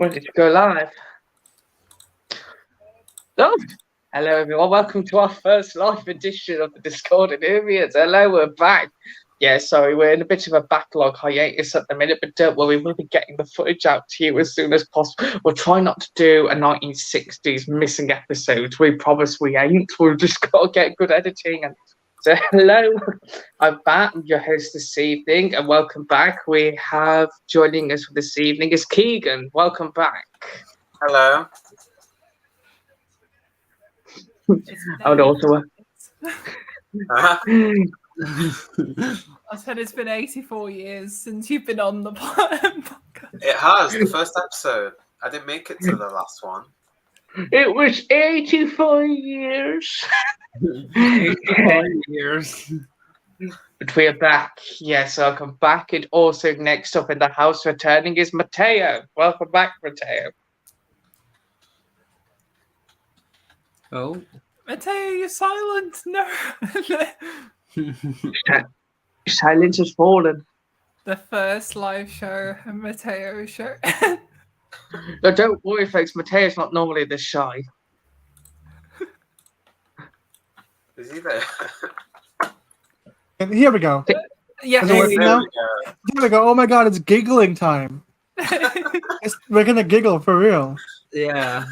When did you go live? Oh, hello everyone. Welcome to our first live edition of the Discord and Whovians. Hello, we're back. Yeah, sorry, we're in a bit of a backlog hiatus at the minute, but don't worry, we'll be getting the footage out to you as soon as possible. We'll try not to do a 1960s missing episode. We promise we ain't. We've just got to get good editing. And so, hello, I'm back, your host this evening, and welcome back. We have joining us for this evening is Keegan. Welcome back. Hello. I would also. I said it's been 84 years since you've been on the podcast. It has, the first episode. I didn't make it to the last one. It was 84 years. 84 years. But we are back. Yes, welcome back. And also next up in the house returning is Matteo. Welcome back, Matteo. Oh. Matteo, you're silent. No. Silence has fallen. The first live show, a Matteo show. No, don't worry, folks. Matteo's not normally this shy. Is he there? And here we go. Yeah. Is it working now? There we go. Here we go. Oh my god, it's giggling time. We're gonna giggle for real. Yeah.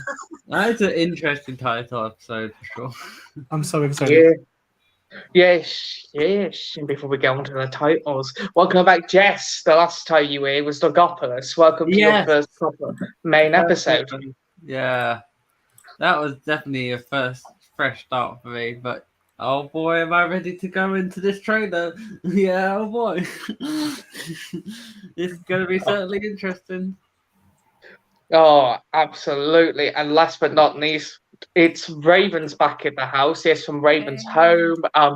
That's an interesting title episode for sure. I'm so excited. Yeah. Yes. And before we go on to the titles, welcome back, Jess. The last time you were here was Logopolis. Welcome to your first proper main episode. Yeah. That was definitely a first fresh start for me, but oh boy, am I ready to go into this trailer. Yeah, oh boy. It's going to be certainly interesting. Oh, absolutely. And last but not least, it's Raven's back in the house. Yes, from Raven's home,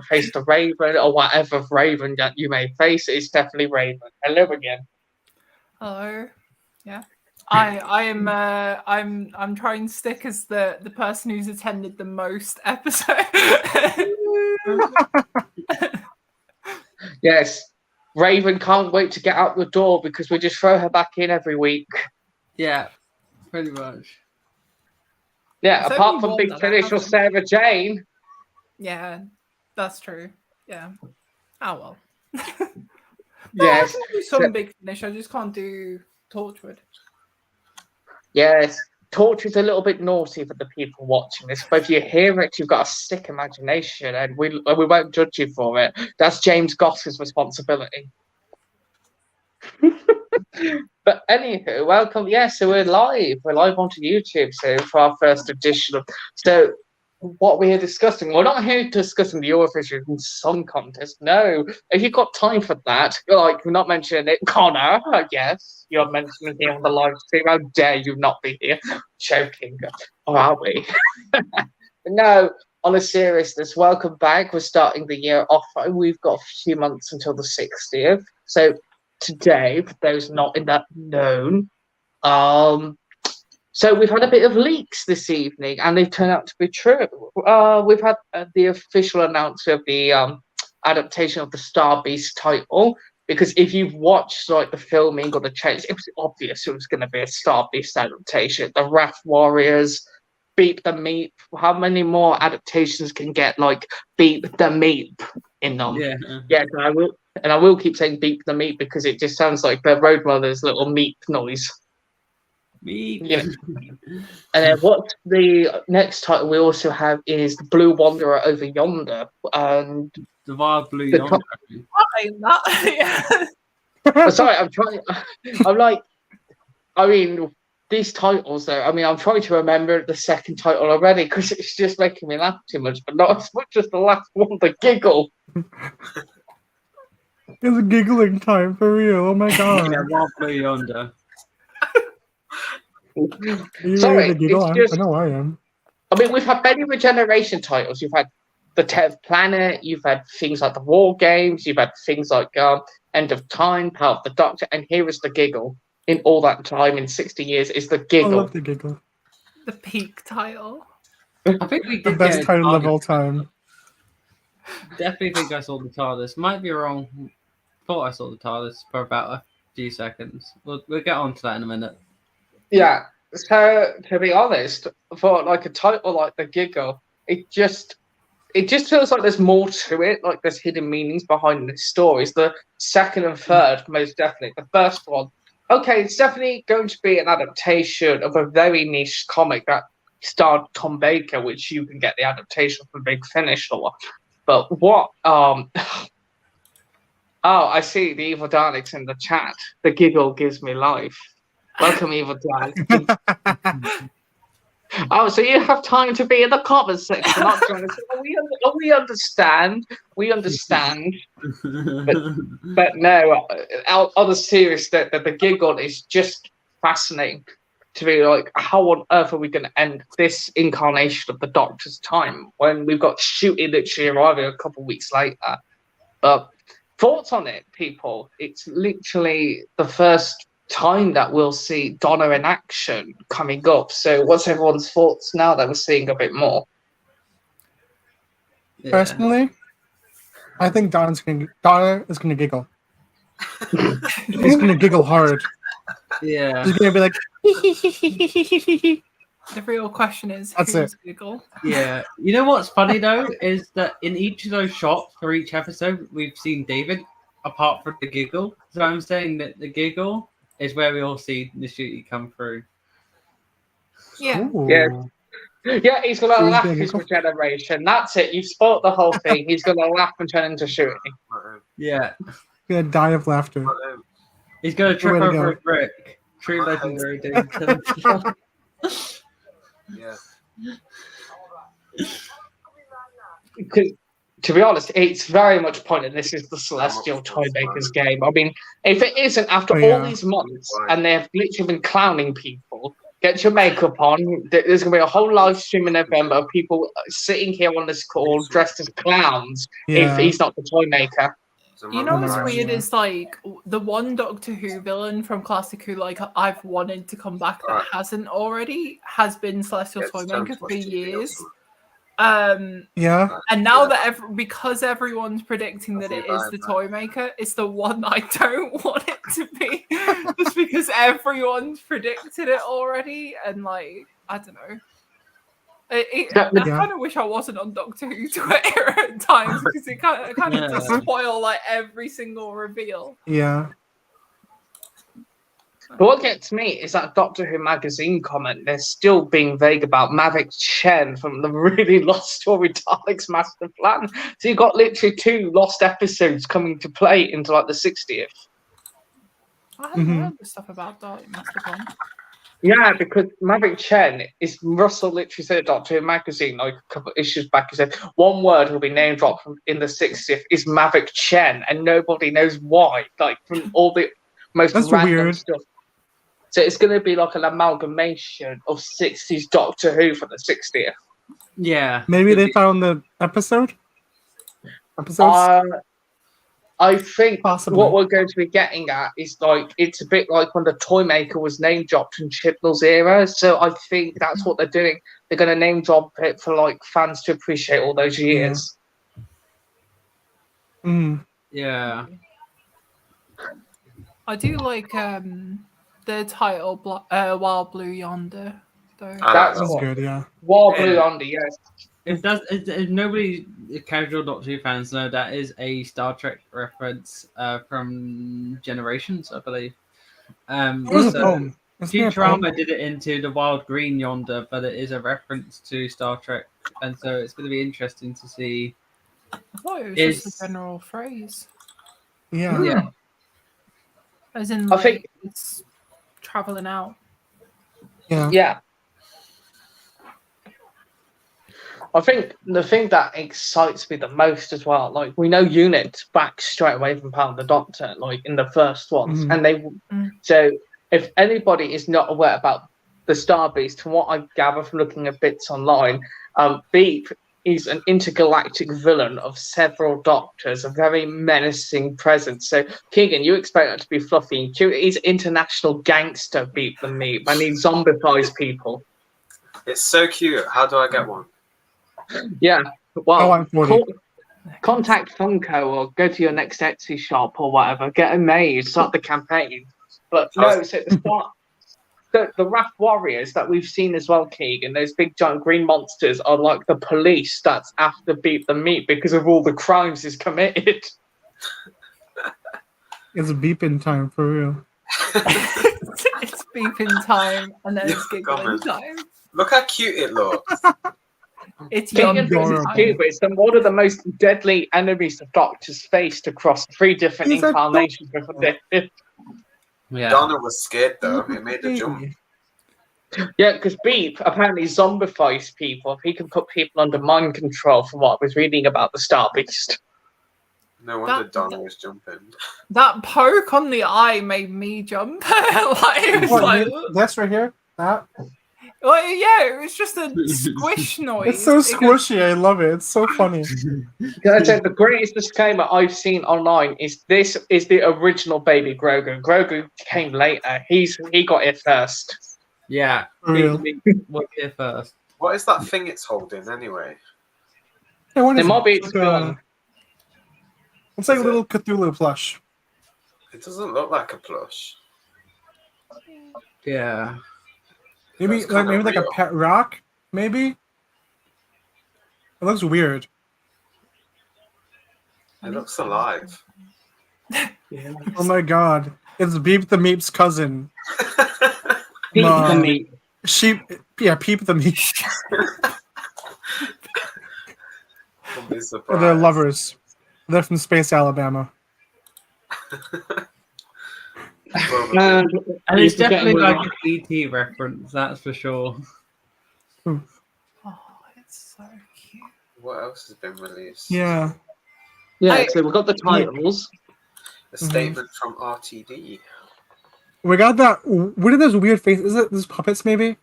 face the Raven or whatever Raven that you may face. It's definitely Raven. Hello again. Hello. Yeah. I'm trying to stick as the person who's attended the most episode. Yes. Raven can't wait to get out the door because we just throw her back in every week. Yeah, pretty much. Yeah, So apart we from won Big that, Finish or haven't we? Sarah Jane. Yeah, that's true. Yeah. Oh well. Yes. I can do some Big Finish. I just can't do Torchwood. Yes. Torture's a little bit naughty for the people watching this, but if you hear it, you've got a sick imagination, and we won't judge you for it. That's James Goss's responsibility. But anywho, welcome. Yeah, so we're live. We're live onto YouTube so for our first edition of. So, what we're discussing, we're not here discussing the Eurovision Song Contest. No, if you've got time for that, we're not mentioning it. Connor, yes, you're mentioning here on the live stream. How dare you not be here? Joking, or are we? No, on a seriousness, welcome back. We're starting the year off. We've got a few months until the 60th. So today, for those not in that known, so we've had a bit of leaks this evening, and they've turned out to be true. We've had the official announcement of the adaptation of the Star Beast title, because if you've watched like the filming or the trailers, it was obvious it was going to be a Star Beast adaptation. The Wrath Warriors, Beep the Meep. How many more adaptations can get like Beep the Meep in them? Yeah. Yeah, and I will keep saying Beep the Meep because it just sounds like the Roadrunner's little meep noise. Me. Yeah. And then what's the next title we also have is The Blue Wanderer Over Yonder. And The Wild Blue The Yonder. sorry, these titles though, I'm trying to remember the second title already because it's just making me laugh too much, but not as much as the last one, the giggle. It's giggling time for real. Oh my god. Yeah, Wild Blue Yonder. Are you Sorry, ready to giggle? it's just- I know I am. We've had many regeneration titles. You've had the 10th Planet, you've had things like the War Games, you've had things like End of Time, Power of the Doctor, and here is the giggle. In all that time, in 60 years, is the I giggle. love the giggle. The peak title. I think we The did best get title of TARDIS. all time. Definitely think I saw the TARDIS. Might be wrong. Thought I saw the TARDIS for about a few seconds. We'll get on to that in a minute. Yeah. So to be honest, for like a title like The Giggle, it just feels like there's more to it. Like there's hidden meanings behind the stories. The second and third, most definitely. The first one, okay, it's definitely going to be an adaptation of a very niche comic that starred Tom Baker, which you can get the adaptation from Big Finish or. But what? Oh, I see the evil Daleks in the chat. The giggle gives me life. Welcome, evil Daleks. Oh, so you have time to be in the comments section, not join us. We understand. We understand. But no, on the serious, the giggle is just fascinating to be like, how on earth are we going to end this incarnation of the Doctor's time when we've got shooting literally arriving a couple of weeks later? But thoughts on it, people? It's literally the first time that we'll see Donna in action coming up. So what's everyone's thoughts now that we're seeing a bit more? Yeah. Personally, I think Donna is going to giggle. He's going to giggle hard. Yeah. He's going to be like, The real question is, That's who's it. Giggle? Yeah. You know what's funny though is that in each of those shots for each episode, we've seen David, apart from the giggle. So I'm saying that the giggle is where we all see Nishiki come through. Yeah. ooh. Yeah. Yeah, he's gonna Who's laugh gonna his giggle? regeneration. That's it. You spoiled the whole thing. He's gonna laugh and turn into shooting. Yeah. Going to die of laughter. He's gonna trip Way to over go. a brick. True legendary David. Yeah. Because, to be honest, it's very much pointed. This is the Celestial Toymaker's game. I mean, if it isn't, after Oh, all yeah. these months, and they've literally been clowning people, get your makeup on. There's going to be a whole live stream in November of people sitting here on this call dressed as clowns if Yeah. he's not the Toymaker. You know what's Right, weird yeah. is like the one Doctor Who villain from Classic Who like I've wanted to come back that Right. hasn't already has been Celestial Yeah, it's Toymaker time for to watch TV years. also. Yeah. And now Yeah. that because everyone's predicting that it is the Right. Toymaker, it's the one that I don't want it to be, just because everyone's predicted it already, and like I don't know. I Yeah. kind of wish I wasn't on Doctor Who Twitter at times because it kind of Yeah. does spoil like every single reveal. Yeah. But what gets me is that Doctor Who magazine comment. They're still being vague about Mavic Chen from the really lost story Daleks Master Plan. So you've got literally 2 lost episodes coming to play into like the 60th. I haven't Mhm. heard the stuff about Dalek Master Plan. Yeah, because Mavic Chen is Russell literally said at Doctor Who magazine like a couple of issues back. He said one word will be name dropped in the 60th is Mavic Chen, and nobody knows why. Like from all the most That's random weird. stuff. So it's going to be like an amalgamation of 60s Doctor Who for the 60th. Yeah. Maybe they found the episodes? I think Possibly. what we're going to be getting at is like it's a bit like when the Toymaker was name dropped in Chibnall's era. So I think that's what they're doing. They're going to name drop it for like fans to appreciate all those years. Mm. Yeah. I do like the title Wild Blue Yonder though. That's That's what. good, yeah. War Blue Yeah. Under, yes. If nobody casual Doctor Who fans know, that is a Star Trek reference from Generations, I believe. It was a So poem. It's near a poem. Futurama did it into the Wild Green Yonder, but it is a reference to Star Trek, and so it's going to be interesting to see. I thought it was Is- just a general phrase, Yeah. Yeah. as in I like think- it's traveling out. Yeah. Yeah. I think the thing that excites me the most as well, like we know Unit's back straight away from Power of the Doctor, like in the first ones, Mhm. and they. So if anybody is not aware about the Star Beast, from what I gather from looking at bits online, Beep is an intergalactic villain of several Doctors, a very menacing presence. So Keegan, you expect that to be fluffy and cute. He's international gangster Beep the Meep, and he zombifies people. It's so cute. How do I get one? Yeah. Well, Oh, I'm 40. contact Funko or go to your next Etsy shop or whatever. Get them made. Start the campaign. But no, so at the start, the Wrath Warriors that we've seen as well, Keegan, those big giant green monsters are like the police that's after Beat the Meat because of all the crimes he's committed. It's beeping time for real. It's beeping time, and then it's giggling time. Look how cute it looks. It's Keegan young thinks it's time. cute, but it's one of the most deadly enemies the Doctor's faced across 3 different He's a incarnations before death. Yeah. Donna was scared though. It made her jump. Yeah, because Beep apparently zombifies people. He can put people under mind control from what I was reading about the Star Beast. No wonder Donna was jumping. That poke on the eye made me jump. Like, it was What, like, that's right here. That. well, yeah, it was just a squish noise. It's so squishy. I love it. It's so funny. I said the greatest disclaimer I've seen online is this is the original baby Grogu. Grogu came later. He got it first. Yeah. For real. What's here first? What is that thing it's holding anyway? Yeah, what It is might be It's its like gun. it's like a Is it? little Cthulhu plush. It doesn't look like a plush. Yeah. Maybe That's kinda maybe like a real. pet rock. Maybe. It looks weird. It looks alive. Oh my god! It's Beep the Meep's cousin. Beep No. the Meat. Sheep. Yeah, Peep the Meep. Don't be They're surprised. lovers. They're from Space Alabama. And And it's you're definitely getting like one. an ET reference, that's for sure. Oh, it's so cute. What else has been released? Yeah. Yeah, so we've got the titles. A statement from RTD. We got that. What are those weird faces? Is it those puppets? Maybe.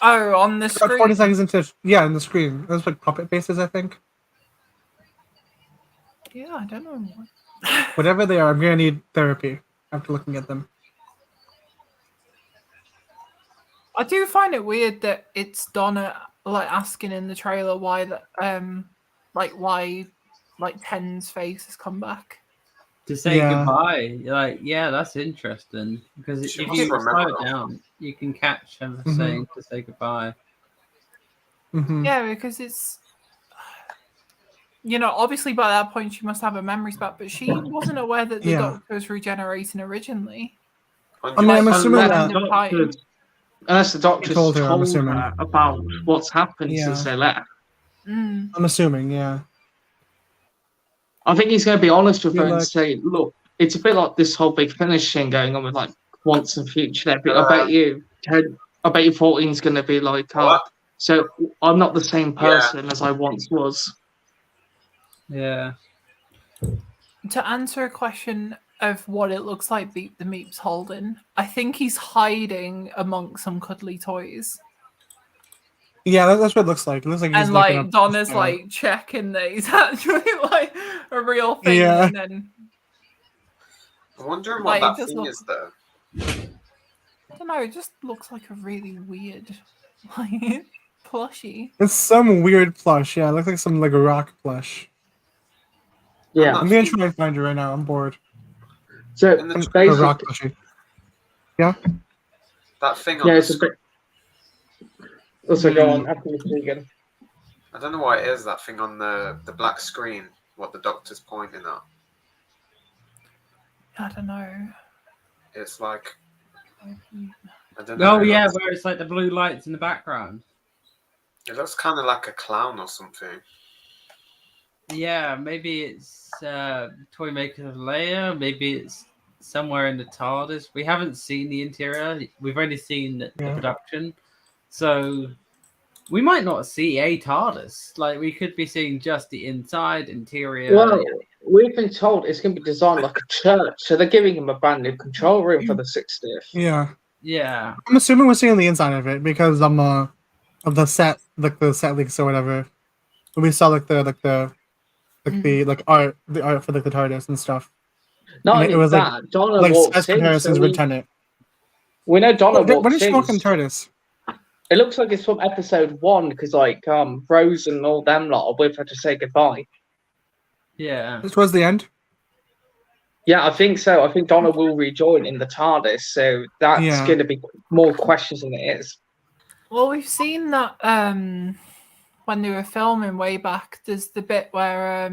Oh, on the About 40 screen. seconds into in the screen. Those like puppet faces, I think. Yeah, I don't know. Whatever they are, I'm gonna need therapy after looking at them. I do find it weird that it's Donna like asking in the trailer why that why Ten's face has come back. To say Yeah. goodbye. You're like, yeah, that's interesting. Because She if must you slow remember. it down, you can catch her Mhm. saying to say goodbye. Hmm. Yeah, because it's obviously by that point she must have her memories back, but she wasn't aware that the Yeah. Doctor was regenerating originally. I mean, I'm Like, assuming unless that. the Doctor- Unless the Doctor's Told her, I'm told assuming. her about what's happened Yeah. since they left. Mm. I'm assuming, yeah. I think he's going to be honest with You're her and like- say, look, it's a bit like this whole big finish thing going on with like once and future. I bet you 14's going to be like, oh, What? so I'm not the same person as I once was. Yeah. To answer a question of what it looks like Beep the Meep's holding, I think he's hiding amongst some cuddly toys. Yeah, that's what it looks like. It looks like he's And like, in like a- Donna's yeah. like checking that he's actually like a real thing, Yeah. and then I'm wondering what Like, it that does thing look- is though. I don't know, it just looks like a really weird like plushie. It's some weird plush. Yeah, it looks like some like a rock plush. Yeah. I'm gonna try and find it right now. I'm bored. So In the- A basically, rock plushie. That thing on yeah, the it's a screen. bit. Also, go on after this vegan. I don't know what it is, that thing on the black screen, what the Doctor's pointing at. I don't know. It's like, I don't know. Oh, yeah, It where it's like the blue lights in the background. looks kind of like a clown or something. Yeah, maybe it's Toy Maker of Leia. Maybe it's somewhere in the TARDIS. We haven't seen the interior. We've only seen the Yeah. production. So we might not see a TARDIS. Like, we could be seeing just the inside, interior. Well, we've been told it's going to be designed like a church, so they're giving him a brand new control room for the 60th. Yeah, Yeah. I'm assuming we're seeing the inside of it because of the set, like the set leaks or whatever. We saw like the art for like the TARDIS and stuff. Not And only it was that, Donna Like walks as in. comparisons So with Tenet. we know Donna When walks did she in. walk in TARDIS? It looks like it's from episode 1 because like Rose and all them lot are with her to say goodbye. Yeah. Towards the end. Yeah, I think so. I think Donna will rejoin in the TARDIS, so that's Yeah. going to be more questions than it is. Well, we've seen that when they were filming way back. There's the bit where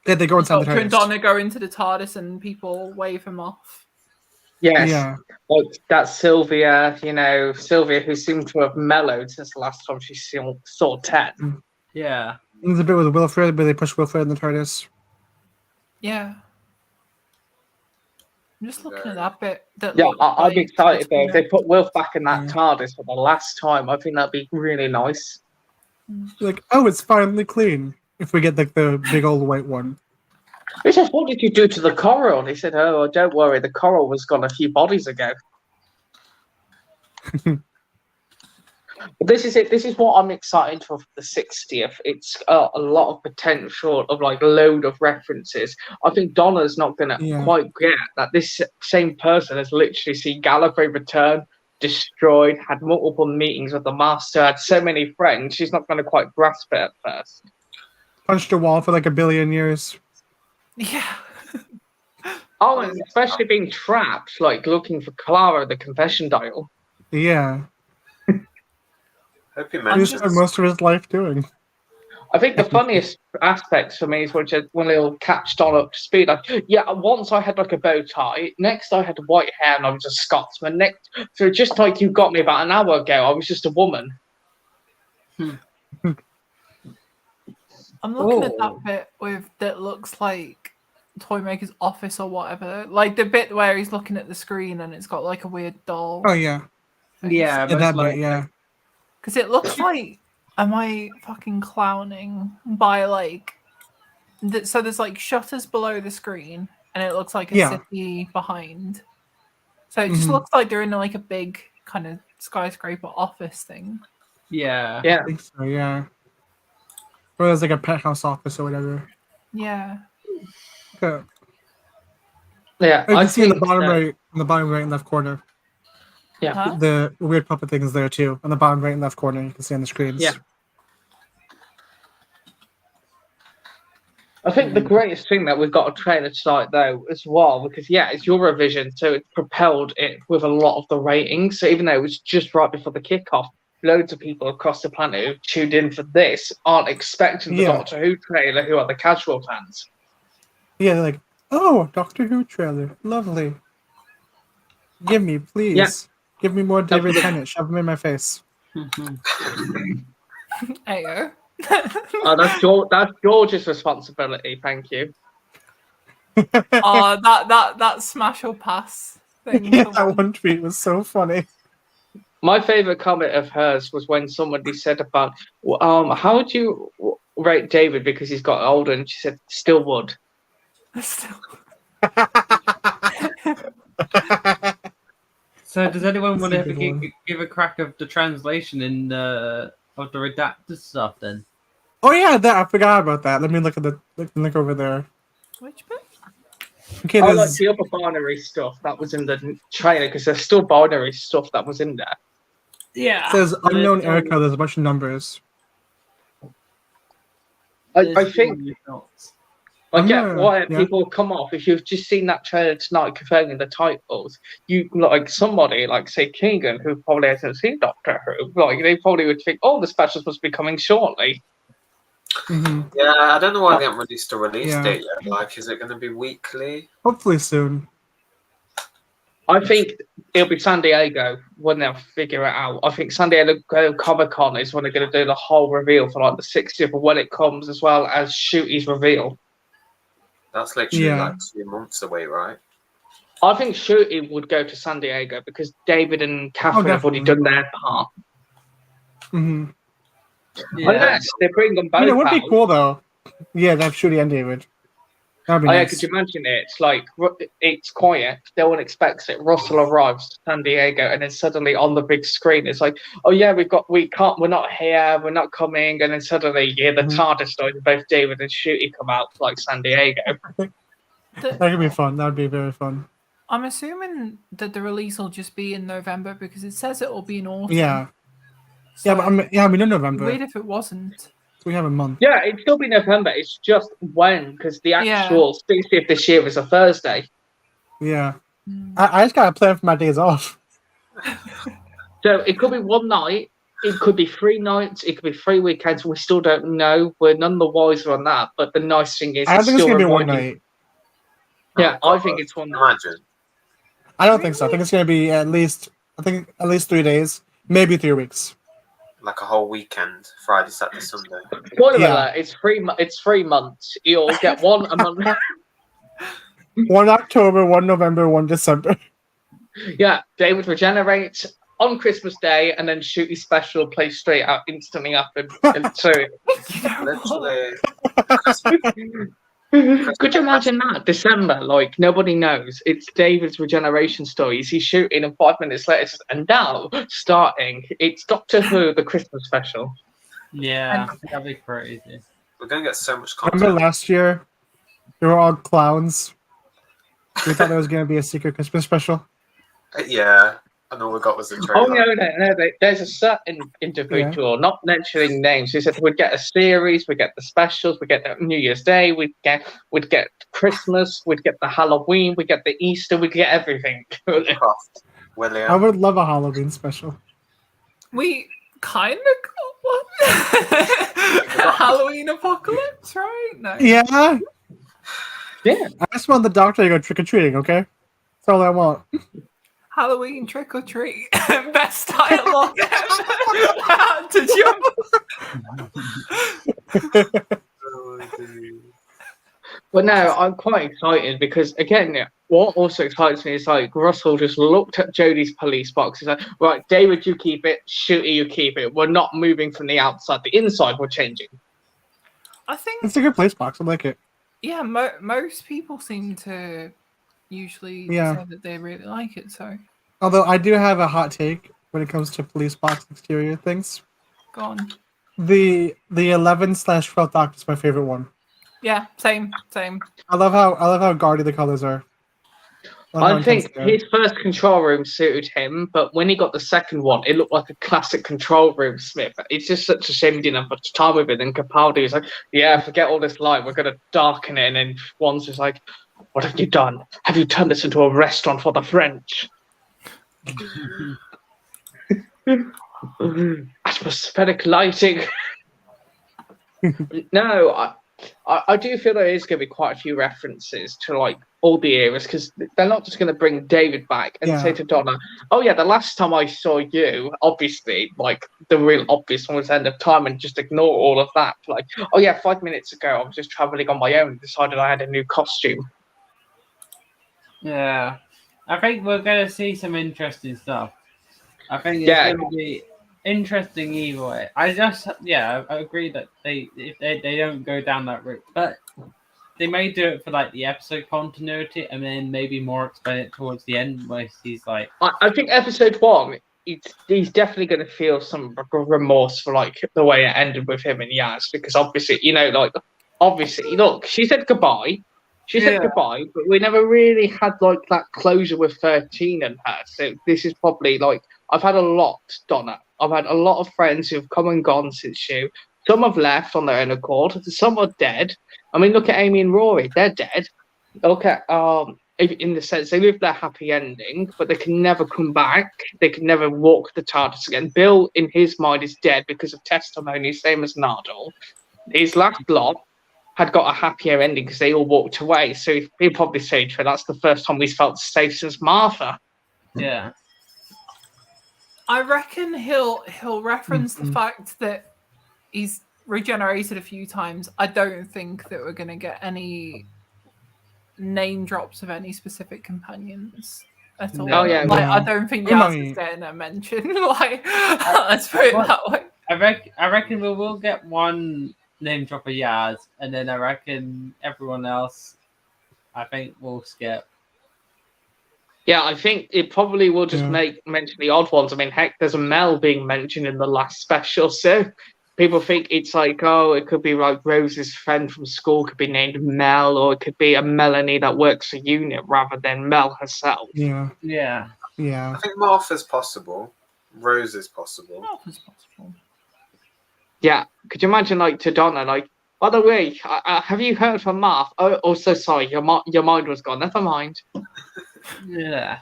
Yeah, they go inside the Doctor and TARDIS. Donna go into the TARDIS and people wave him off. Yes, Yeah. like that's Sylvia. Sylvia, who seemed to have mellowed since the last time she saw Ted. Yeah. There's a bit with Wilfred, where they push Wilfred in the TARDIS. Yeah. I'm just looking at that bit. That Yeah, looks I'm like excited though. If they Sophia. put Wilf back in that Yeah. TARDIS for the last time, I think that'd be really nice. Like, oh, it's finally clean. If we get like the big old white one. He says, "What did you do to the coral?" And he said, "Oh, don't worry, the coral was gone a few bodies ago." But this is it. This is what I'm excited for the 60th. It's a lot of potential of like a load of references. I think Donna's not going to Yeah. quite get that this same person has literally seen Gallifrey return, destroyed, had multiple meetings with the Master, had so many friends. She's not going to quite grasp it at first. Punched a wall for like 1 billion years. Yeah. Oh, and especially being trapped, like looking for Clara, the confession dial. Yeah. Hope he He mentions. spent most of his life doing. I think the funniest aspects for me is when they'll catch Don up to speed. Like, yeah, once I had like a bow tie. Next, I had white hair and I was a Scotsman. Next, so just like you got me about an hour ago, I was just a woman. I'm looking at that bit that looks like Toymaker's office or whatever. Like the bit where he's looking at the screen and it's got like a weird doll. Oh yeah. Yeah, Yeah, most that bit, likely. yeah. Because it looks like, am I fucking clowning by like, so there's like shutters below the screen and it looks like a Yeah. city behind. So it just Mhm. looks like they're in like a big kind of skyscraper office thing. Yeah. Yeah, I think so, yeah. Or there's like a penthouse office or whatever. Yeah. Okay. yeah. You I can see in the think bottom that- right, in the bottom right and left corner. Yeah. Huh? The weird puppet thing is there too. On the bottom right and left corner, you can see on the screens. Yeah. I think the greatest thing that we've got a trailer tonight, though, as well, because yeah, it's Eurovision, so it propelled it with a lot of the ratings. So even though it was just right before the kickoff, loads of people across the planet who tuned in for this aren't expecting the Yeah. Doctor Who trailer, who are the casual fans. Yeah, they're like, oh, Doctor Who trailer. Lovely. Give me, please. Yeah. Give me more David the- Tennant. Shove him in my face. Ayo. Oh, that's George's responsibility. Thank you. Oh, that smash or pass thing. Yeah, that one tweet was so funny. My favorite comment of hers was when somebody said about, how would you rate David because he's got older, and she said, still would. Still. So does anyone want to That's a ever good one. give a crack of the translation of the redacted stuff then? Oh yeah, that I forgot about that. Let me look over there. Which bit? Okay, I like there's the other binary stuff that was in the trailer because there's still binary stuff that was in there. Yeah. it says unknown Erica. There's a bunch of numbers. I think I I'm get not- why yeah. people come off if you've just seen that trailer tonight confirming the titles. You like somebody like say Keegan who probably hasn't seen Doctor Who, like they probably would think, oh, the specials must be coming shortly. Mhm. Yeah, I don't know why they haven't released a release Yeah. date yet. Like, is it going to be weekly? Hopefully soon. I think it'll be San Diego when they'll figure it out. I think San Diego Comic Con is when they're going to do the whole reveal for like the 60th or when it comes, as well as Shooty's reveal. That's literally Yeah. like 2 months away, right? I think Shooty would go to San Diego because David and Catherine have already done definitely. their part. Mm-hmm. Yeah. Unless they bring them I both mean, it would be out. cool though. Yeah, that's Shooty and David. That'd be Oh yeah, nice. could you imagine it? It's like it's quiet. No one expects it. Russell arrives to San Diego, and then suddenly on the big screen, it's like, oh yeah, we're not here, we're not coming, and then suddenly you hear the Mhm. TARDIS noise, and both David and Shooty come out like San Diego. That could be fun. That would be very fun. I'm assuming that the release will just be in November because it says it will be in autumn. Yeah. So Yeah, but we know it'd be November. weird if it wasn't. So we have a month. Yeah, it'd still be November. It's just when, because the Yeah. actual 60th this year is a Thursday. Yeah. Mm. I just gotta plan for my days off. So it could be one night, it could be 3 nights, it could be 3 weekends. We still don't know. We're none the wiser on that. But the nice thing is, I don't it's think it's still gonna be one reminding. night. Yeah, Oh, I think God. it's one night. Imagine. I don't think so. I think it's gonna be at least 3 days, maybe 3 weeks. Like a whole weekend, Friday, Saturday, Sunday. Spoiler Yeah. alert, it's 3 months. You'll get one a month. 1 October, 1 November, 1 December. Yeah, David regenerates on Christmas Day and then shoot his special, play straight out instantly after. And so, Literally. could you imagine that? December, like nobody knows. It's David's regeneration stories. He's shooting, and 5 minutes later, it says, and now starting, it's Doctor Who, the Christmas special. Yeah, that'd be crazy. We're going to get so much Remember content. last year? They were all clowns. We thought there was gonna be a secret Christmas special. Yeah. And all we got was the trailer. Oh no! There's a certain individual, not mentioning names, who said we'd get a series, we'd get the specials, we'd get the New Year's Day, we'd get Christmas, we'd get the Halloween, we'd get the Easter, we'd get everything. Croft. William. I would love a Halloween special. We kind of got one. Halloween apocalypse, right? No. Yeah. Yeah. I just want the doctor to go trick or treating. Okay, that's all I want. Halloween trick or treat. Best dialogue ever. To jump. Oh, dude. But no, I'm quite excited because again, what also excites me is like Russell just looked at Jodie's police box. He's like, right, David, you keep it. Shooty, you keep it. We're not moving from the outside. The inside, we're changing. I think, It's a good place box. I like it. yeah, most people seem to usually Yeah. say that they really like it. So, Although I do have a hot take when it comes to police box exterior things. go on. The 11/12th Doctor is my favorite one. Yeah, same. I love how gaudy the colors are. love how I think intense they are. his first control room suited him, but when he got the second one, it looked like a classic control room Smith. It's just such a shame he didn't have much time with it. And Capaldi was like, yeah, forget all this light, we're going to darken it. And then one's just like, what have you done? Have you turned this into a restaurant for the French? Atmospheric lighting. No, I do feel there is going to be quite a few references to like all the eras because they're not just going to bring David back and say to Donna, "Oh yeah, the last time I saw you, obviously, like the real obvious one was End of Time," and just ignore all of that. Like, "Oh yeah, 5 minutes ago, I was just traveling on my own and decided I had a new costume." Yeah, I think we're going to see some interesting stuff. I think it's Yeah. going to be interesting either way. I agree that if they don't go down that route, but they may do it for like the episode continuity and then maybe more explain it towards the end where he's like, I think episode 1, he's definitely going to feel some remorse for like the way it ended with him and Yaz because obviously, look, she said goodbye. She said goodbye, but we never really had like that closure with 13 and her. So this is probably like I've had a lot, Donna. I've had a lot of friends who've come and gone since you. Some have left on their own accord. Some are dead. I mean, look at Amy and Rory. They're dead. Look at in the sense they live their happy ending, but they can never come back. They can never walk the TARDIS again. Bill, in his mind, is dead because of testimony, same as Nardole. His last lot had got a happier ending because they all walked away. So he'll probably say, that's the first time he's felt safe since Martha. yeah. I reckon he'll reference the fact that he's regenerated a few times. I don't think that we're going to get any name drops of any specific companions at all. Oh, yeah. I don't think We Yaz might- is getting a mention. Let's put it that way. I reckon we will get one name drop of Yaz, and then I reckon everyone else, I think we'll skip. Yeah, I think it probably will just Yeah. mention the odd ones. I mean, heck, there's a Mel being mentioned in the last special, so people think it's like, oh, it could be like Rose's friend from school could be named Mel, or it could be a Melanie that works for UNIT rather than Mel herself. Yeah. Yeah. I think Martha's possible. Rose is possible. What was possible? Yeah, could you imagine like to Donna, like, by the way, have you heard from Marv? Oh, also sorry, your mind was gone. Never mind. Yeah.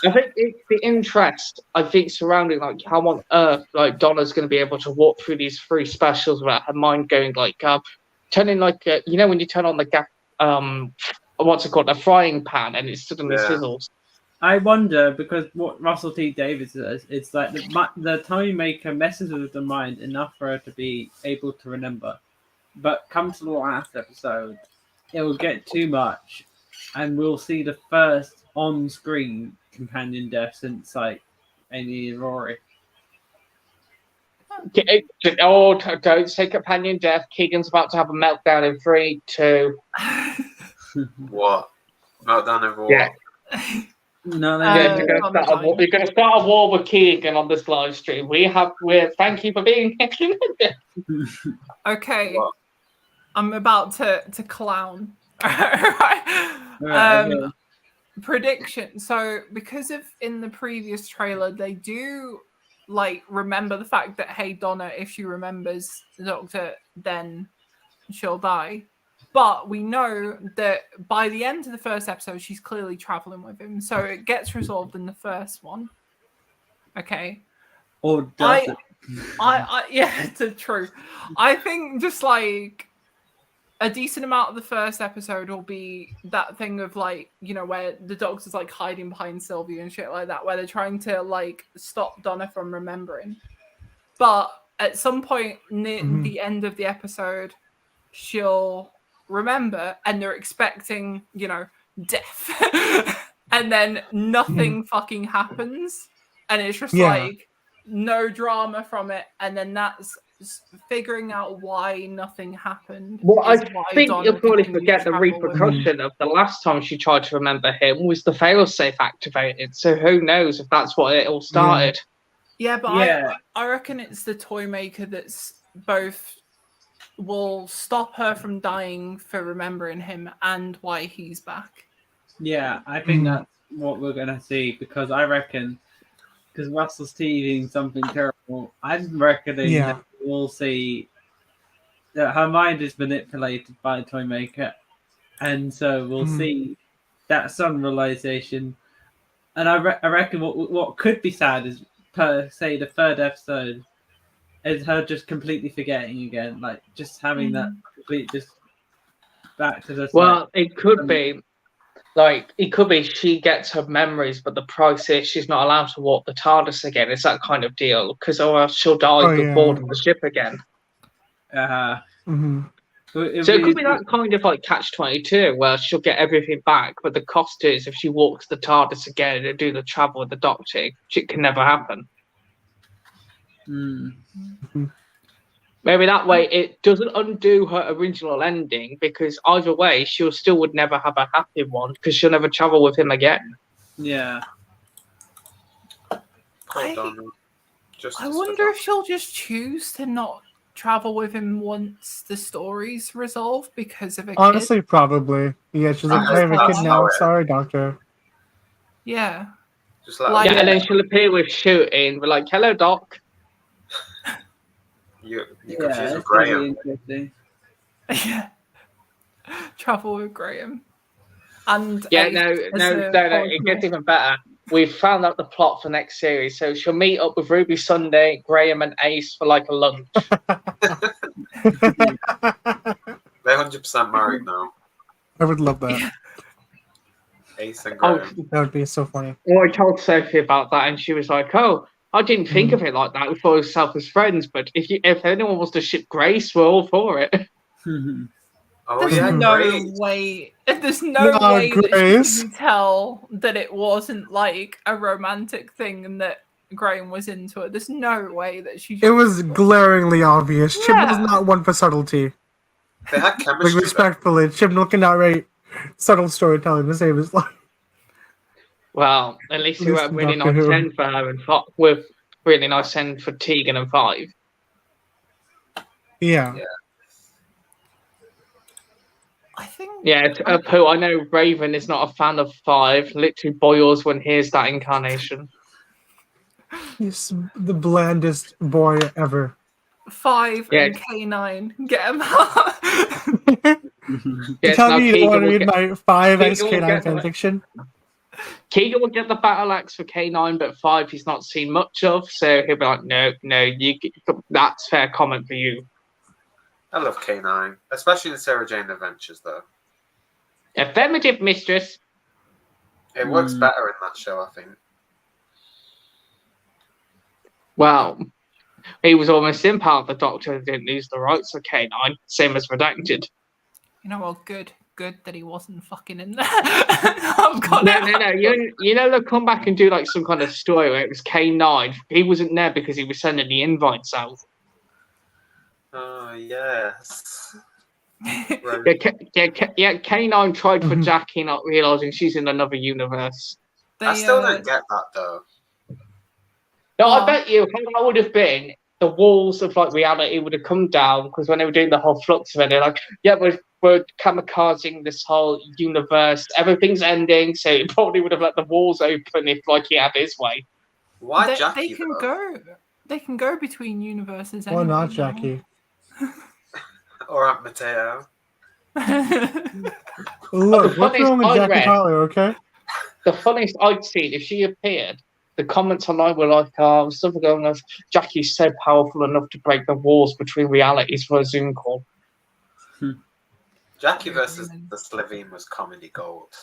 I think it's the interest, I think, surrounding like how on earth like Donna's going to be able to walk through these 3 specials without her mind going like turning like you know when you turn on the gas what's it called, a frying pan, and it suddenly sizzles. I wonder, because what Russell T Davies says, it's like the time maker messes with the mind enough for her to be able to remember, but come to the last episode, it will get too much, and we'll see the first on-screen companion death since like Amy and Rory. Oh, don't say companion death. Keegan's about to have a meltdown in 3, 2. What? Meltdown over what? Yeah. No, Yeah, you're going to start a war with Keegan on this live stream. Thank you for being here. Okay, What? I'm about to clown. Right, Prediction. So because of in the previous trailer, they do like remember the fact that, hey, Donna, if she remembers the Doctor, then she'll die. But we know that by the end of the first episode, she's clearly traveling with him. So it gets resolved in the first one. Okay. Or does it? Yeah, it's true. I think just like a decent amount of the first episode will be that thing of like, you know, where the Doctor's like hiding behind Sylvia and shit like that, where they're trying to like stop Donna from remembering. But at some point near the end of the episode, she'll remember, and they're expecting, you know, death. And then nothing fucking happens. And it's just like no drama from it. And then that's figuring out why nothing happened. Well, I why think Donna you'll probably continued forget to the travel with him. repercussion of the last time she tried to remember him was the failsafe activated. So who knows if that's what it all started. Yeah, but I reckon it's the toy maker that's both will stop her from dying for remembering him and why he's back. Yeah, I think that's what we're going to see, because I reckon, because Russell's teasing something terrible, I'm reckoning that we'll see that her mind is manipulated by a toy maker, and so we'll see that some realization. And I reckon what could be sad is, per say, the third episode is her just completely forgetting again, like just having that complete just back to the. Well, it could be. Like, it could be she gets her memories, but the price is she's not allowed to walk the TARDIS again. It's that kind of deal, because or else she'll die before on the ship again. So So it could be that kind of like catch-22, where she'll get everything back, but the cost is if she walks the TARDIS again and do the travel with the Doctor, it can never happen. Maybe that way it doesn't undo her original ending, because either way she still would never have a happy one, because she'll never travel with him again. Yeah. I wonder if she'll just choose to not travel with him once the story's resolved because of a Honestly, kid. probably. Yeah, she's like, I have a kid now. Sorry, Doctor. Yeah. Just like, and then she'll appear with shooting, but like, hello, Doc. You confuse with Graham. Yeah. Travel with Graham. And no, it gets even better. We've found out the plot for next series, so she'll meet up with Ruby Sunday, Graham, and Ace for like a lunch. They're 100% married now. I would love that. Ace and Graham. That would be so funny. Well, I told Sophie about that, and she was like, "Oh, I didn't think of it like that. We thought of ourselves as friends, but if anyone wants to ship Grace, we're all for it." There's no way. There's no way that she can tell that it wasn't like a romantic thing and that Graham was into it. There's no way that she. It was glaringly obvious. Yeah. Chibnall's not one for subtlety. They had chemistry. Like, respectfully, Chibnall cannot write subtle storytelling the same as like. Well, at least we were really nice 10 for her and with really nice 10 for Tegan and 5. Yeah. I think. Yeah, Pooh, I know Raven is not a fan of 5. Literally boils when he hears that incarnation. He's the blandest boy ever. 5 Yeah. and K9. Get them out. Yes, Tell now me you don't Keegan want to will read get- my 5 Keegan will XK9 get them. fanfiction? Keegan will get the battle axe for K9, but 5 he's not seen much of, so he'll be like, no, that's fair comment for you. I love K9, especially in Sarah Jane Adventures, though. Affirmative, mistress. It works better in that show, I think. Well, he was almost in part of the Doctor and didn't lose the rights for K9, same as Redacted. You know what? Good that he wasn't fucking in there. I've got No. it. You know they'll come back and do like some kind of story where it was K9. He wasn't there because he was sending the invites out. Oh, yes. K9 tried for Mhm. Jackie, not realizing she's in another universe. I still don't get that, though. No, I What? bet you how that would have been. The walls of like reality would have come down because when they were doing the whole flux event, they're like, "Yeah, we're kamikazing this whole universe. Everything's ending." So it probably would have let the walls open if like he had his way. Why they Jackie, can though? go. They can go between universes. Or Anyway, not, now. Jackie. Or Aunt Mateo? Look, what's funny wrong with is I Jackie read- Tyler, okay? The funniest I'd seen if she appeared, the comments online were like, something going on. Jackie's so powerful enough to break the walls between realities for a Zoom call. Jackie versus the Slovene was comedy gold.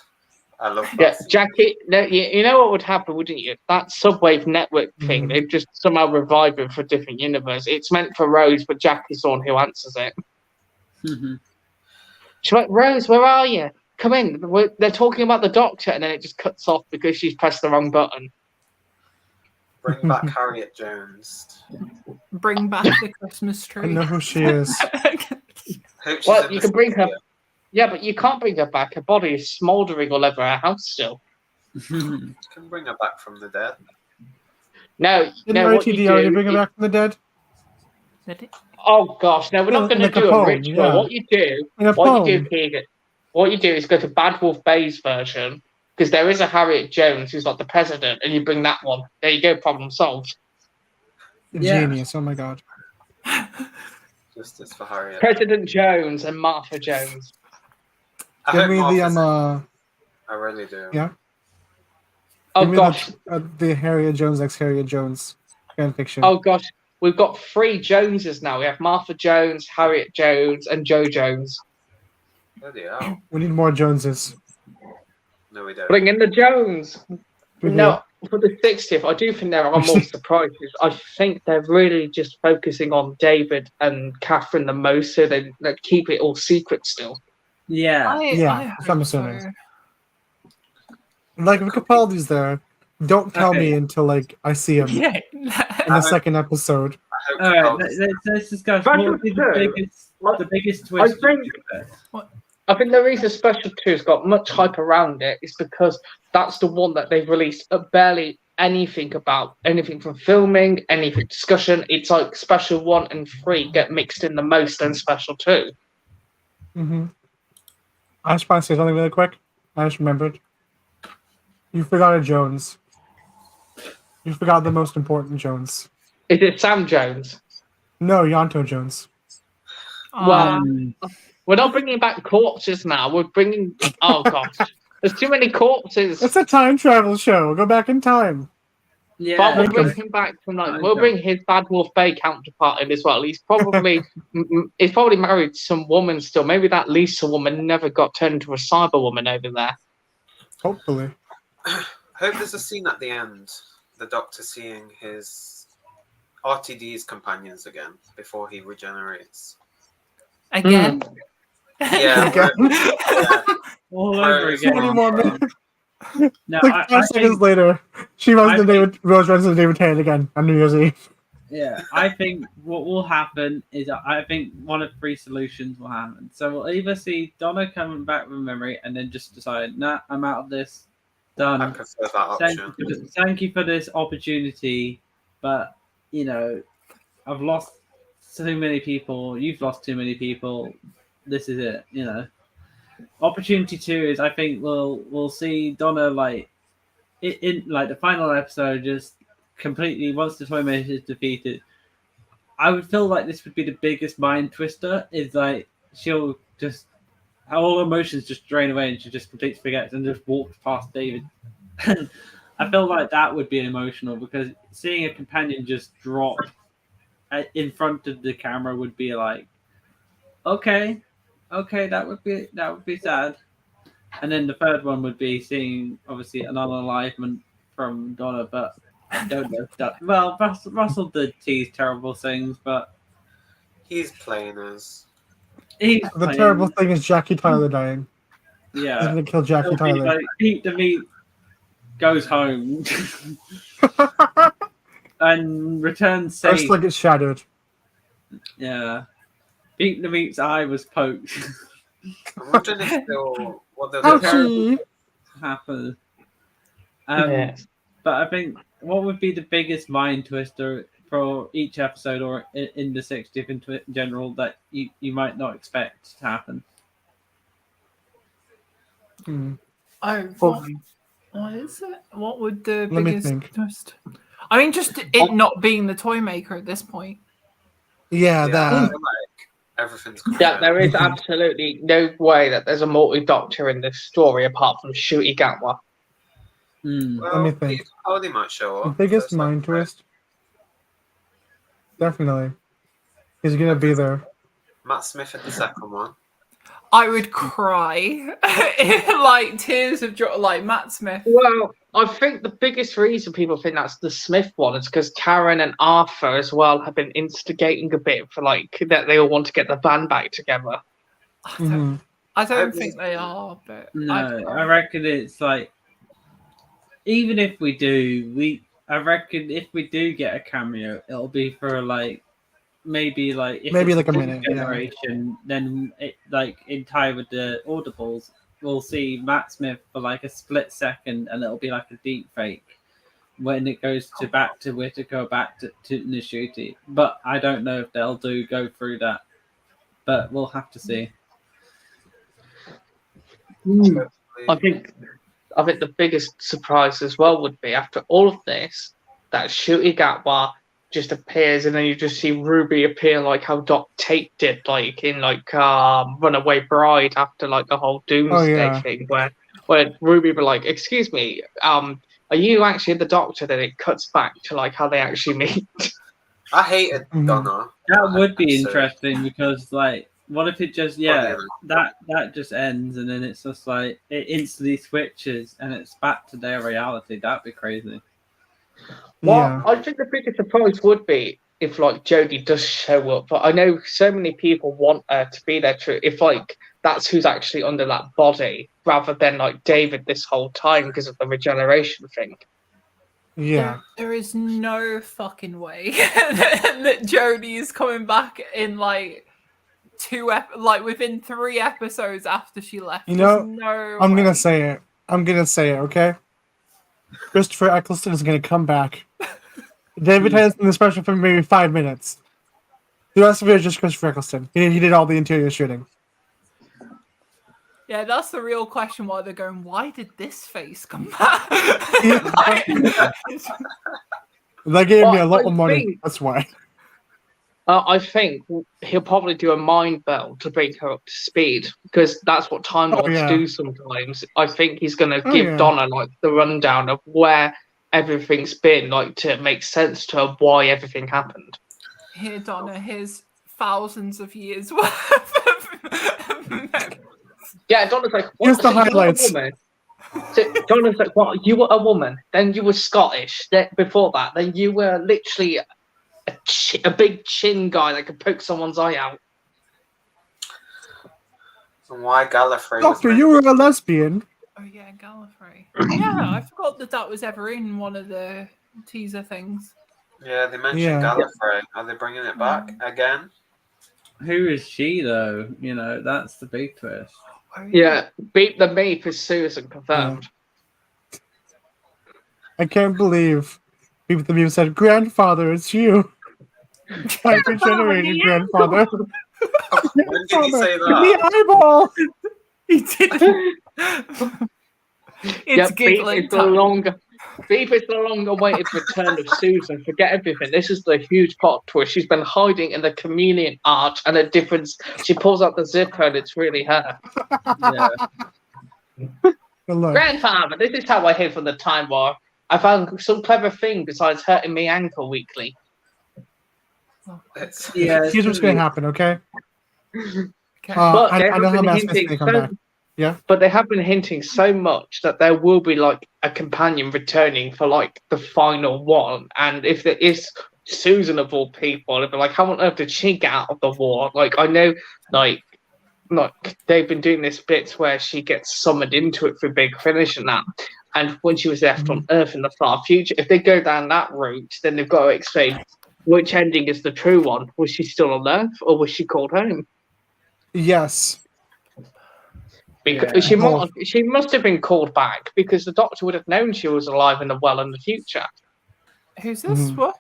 I love that. Yeah, scene. Jackie. No, you know what would happen, wouldn't you? That Subwave network thing, Mhm. they've just somehow revived it for a different universe. It's meant for Rose, but Jackie's the one who answers it. She's like, Rose, where are you? Come in. They're talking about the Doctor, and then it just cuts off because she's pressed the wrong button. Bring back Harriet Jones. Bring back the Christmas I tree. know who she is. Hope she's Well, in you the can bring her. studio. Yeah, but you can't bring her back. Her body is smouldering all over her house still. You can bring her back from the dead. No, Didn't what you RTD already do bring her is- back from the dead? Oh gosh, no, we're not In going to like a do a poem, ritual. yeah. What you do, In a what you do, poem. Keegan, what you do is go to Bad Wolf Bay's version because there is a Harriet Jones who's like the president, and you bring that one. There you go, problem solved. Yeah. Genius, oh my god. Justice for Harriet. President Jones and Martha Jones. I Give hope me the Martha's I really do. yeah. Oh Give me gosh, the Harriet Jones ex Harriet Jones fanfiction. oh gosh, we've got 3 Joneses now. We have Martha Jones, Harriet Jones, and Joe Jones. Bloody hell. We need more Joneses. No, we don't. Bring in the Jones. We No, for the 60th, I do think there are more surprises. I think they're really just focusing on David and Catherine the most, so they keep it all secret still. Yeah. Yeah, I I'm hope assuming. so. Like if Capaldi's there, don't tell Okay. me until like I see him Yeah. in the second episode. I hope All right, Capaldi's- let's discuss Special what would be two. the biggest twist. think- I think the reason Special 2's got much hype around it is because that's the one that they've released barely anything about, anything from filming, anything discussion. It's like Special 1 and 3 get mixed in the most than Special 2. Mm-hmm. I just want to say something really quick. I just remembered. You forgot a Jones. You forgot the most important Jones. Is it Sam Jones? No, Yanto Jones. Well, we're not bringing back corpses now. We're bringing. Oh gosh, there's too many corpses. It's a time travel show. Go back in time. But Yeah. we'll Make bring him- him back from like. I We'll know. bring his Bad Wolf Bay counterpart in as well. He's probably married some woman still. Maybe that Lisa woman never got turned into a cyber woman over there. Hopefully. I hope there's a scene at the end, the Doctor seeing his RTD's companions again before he regenerates. Again. Yeah, Again. yeah. All over So many again. more minutes. No, Like 5 I seconds think, later, she runs I to David. Rose runs to David Tennant again on New Year's Eve. yeah, I think what will happen is I think one of 3 solutions will happen. So we'll either see Donna coming back with memory and then just decide, nah, I'm out of this. I Done. prefer that option. Thank you for this opportunity, but you know, I've lost too many people. You've lost too many people. This is it. You know, opportunity 2 is I think we'll see Donna like in like the final episode just completely once the Toymaker is defeated, I would feel like this would be the biggest mind twister. Is like she'll just all emotions just drain away and she just completely forgets and just walks past David. And I feel like that would be emotional because seeing a companion just drop in front of the camera would be like, okay, that would be sad. And then the third one would be seeing obviously an unalivement from Donna, but I don't know if that. Well, Russell did tease terrible things, but He's playing as. he's The playing, terrible thing is Jackie Tyler dying. He's yeah. gonna kill Jackie It'll be Tyler. like Pete the Meat goes home and returns safe. First, like it's shadowed. Yeah. Pete the Meat's eye was poked. I'm wondering if they'll what they'll do. Ouchie! Happen. Yes. But I think what would be the biggest mind twister for each episode or in the 60th in general that you might not expect to happen? What is it? What would the Let me biggest think. twist? I mean, just it not being the toy maker at this point. Yeah, I that. feel like everything's Yeah, there is absolutely no way that there's a multi-doctor in this story apart from Shooty Gatwa. Well, Let me think. Peter Capaldi might show The up. biggest First mind episode. twist. Definitely. He's gonna be there. Matt Smith in the second one. I would cry, like tears of joy, like Matt Smith. Well, I think the biggest reason people think that's the Smith one is because Karen and Arthur as well have been instigating a bit for like that they all want to get the band back together. I don't think they are, but No, I reckon it's like even if we do, I reckon if we do get a cameo, it'll be for like maybe like if Maybe it's like a new minute, yeah. generation, then it like in tie with the audibles, we'll see Matt Smith for like a split second, and it'll be like a deep fake when it goes to back to Whittaker, back to Nishuti. But I don't know if they'll go through that. But we'll have to see. I think the biggest surprise as well would be after all of this that Shooty Gatwa just appears and then you just see Ruby appear like how Doc Tate did like in like Runaway Bride after like the whole Doomsday thing where Ruby were like, excuse me, are you actually the Doctor? Then it cuts back to like how they actually meet. I hated Donna. That would be episode. interesting because like what if it just that just ends and then it's just like it instantly switches and it's back to their reality. That'd be crazy. Well, I think the biggest surprise would be if like Jodie does show up, but I know so many people want her to be there too. If like that's who's actually under that body, rather than like David this whole time because of the regeneration thing. Yeah. There is no fucking way that Jodie is coming back in like within 3 episodes after she left. You know, There's no I'm way. gonna say it. Okay? Christopher Eccleston is gonna come back. David has in the special for maybe 5 minutes. The rest of it is just Christopher Eccleston. He did all the interior shooting. Yeah, that's the real question. Why they're going? Why did this face come back? They gave me a lot I of money. think- That's why. I think he'll probably do a mind bell to bring her up to speed because that's what Time Lords do sometimes. I think he's going to give Donna like the rundown of where everything's been, like to make sense to her why everything happened. Here, Donna, here's thousands of years worth of Yeah, Donna's like, what? Here's the So you were a highlights. woman? So Donna's like, what? You were a woman, then you were Scottish. Then before that, then you were literally a big chin guy that could poke someone's eye out. And why Gallifrey? Doctor, you were a lesbian. Oh yeah, Gallifrey. Yeah, I forgot that was ever in one of the teaser things. Yeah, they mentioned Gallifrey. Are they bringing it back again? Who is she though? You know, that's the big twist. Yeah, beat the meat is Susan confirmed. I can't believe people at the meme said, "Grandfather, it's you." I regenerated, grandfather. When did he say The that? eyeball. He did. It's Yeah, giggling it's the time. longer. Beavis the long-awaited return of Susan. Forget everything. This is the huge plot twist. She's been hiding in the chameleon arch, and a difference. She pulls out the zipper, and it's really her. Yeah. Good luck. Grandfather, this is how I hid from the Time War. I found some clever thing besides hurting me ankle weekly. It's, Yeah. Here's what's going to happen, okay? Okay. But I they know have how been Mass is going hinting to come back. Yeah. But they have been hinting so much that there will be like a companion returning for like the final one, and if there is Susan of all people, it'd be like, how on earth did she get out of the war? Like I know, like they've been doing this bits where she gets summoned into it for Big Finish and that, and when she was left on Earth in the far future, if they go down that route, then they've got to explain which ending is the true one. Was she still on Earth, or was she called home? Yes. Because she must have been called back because the Doctor would have known she was alive and well in the future. Who's this? Mhm. What?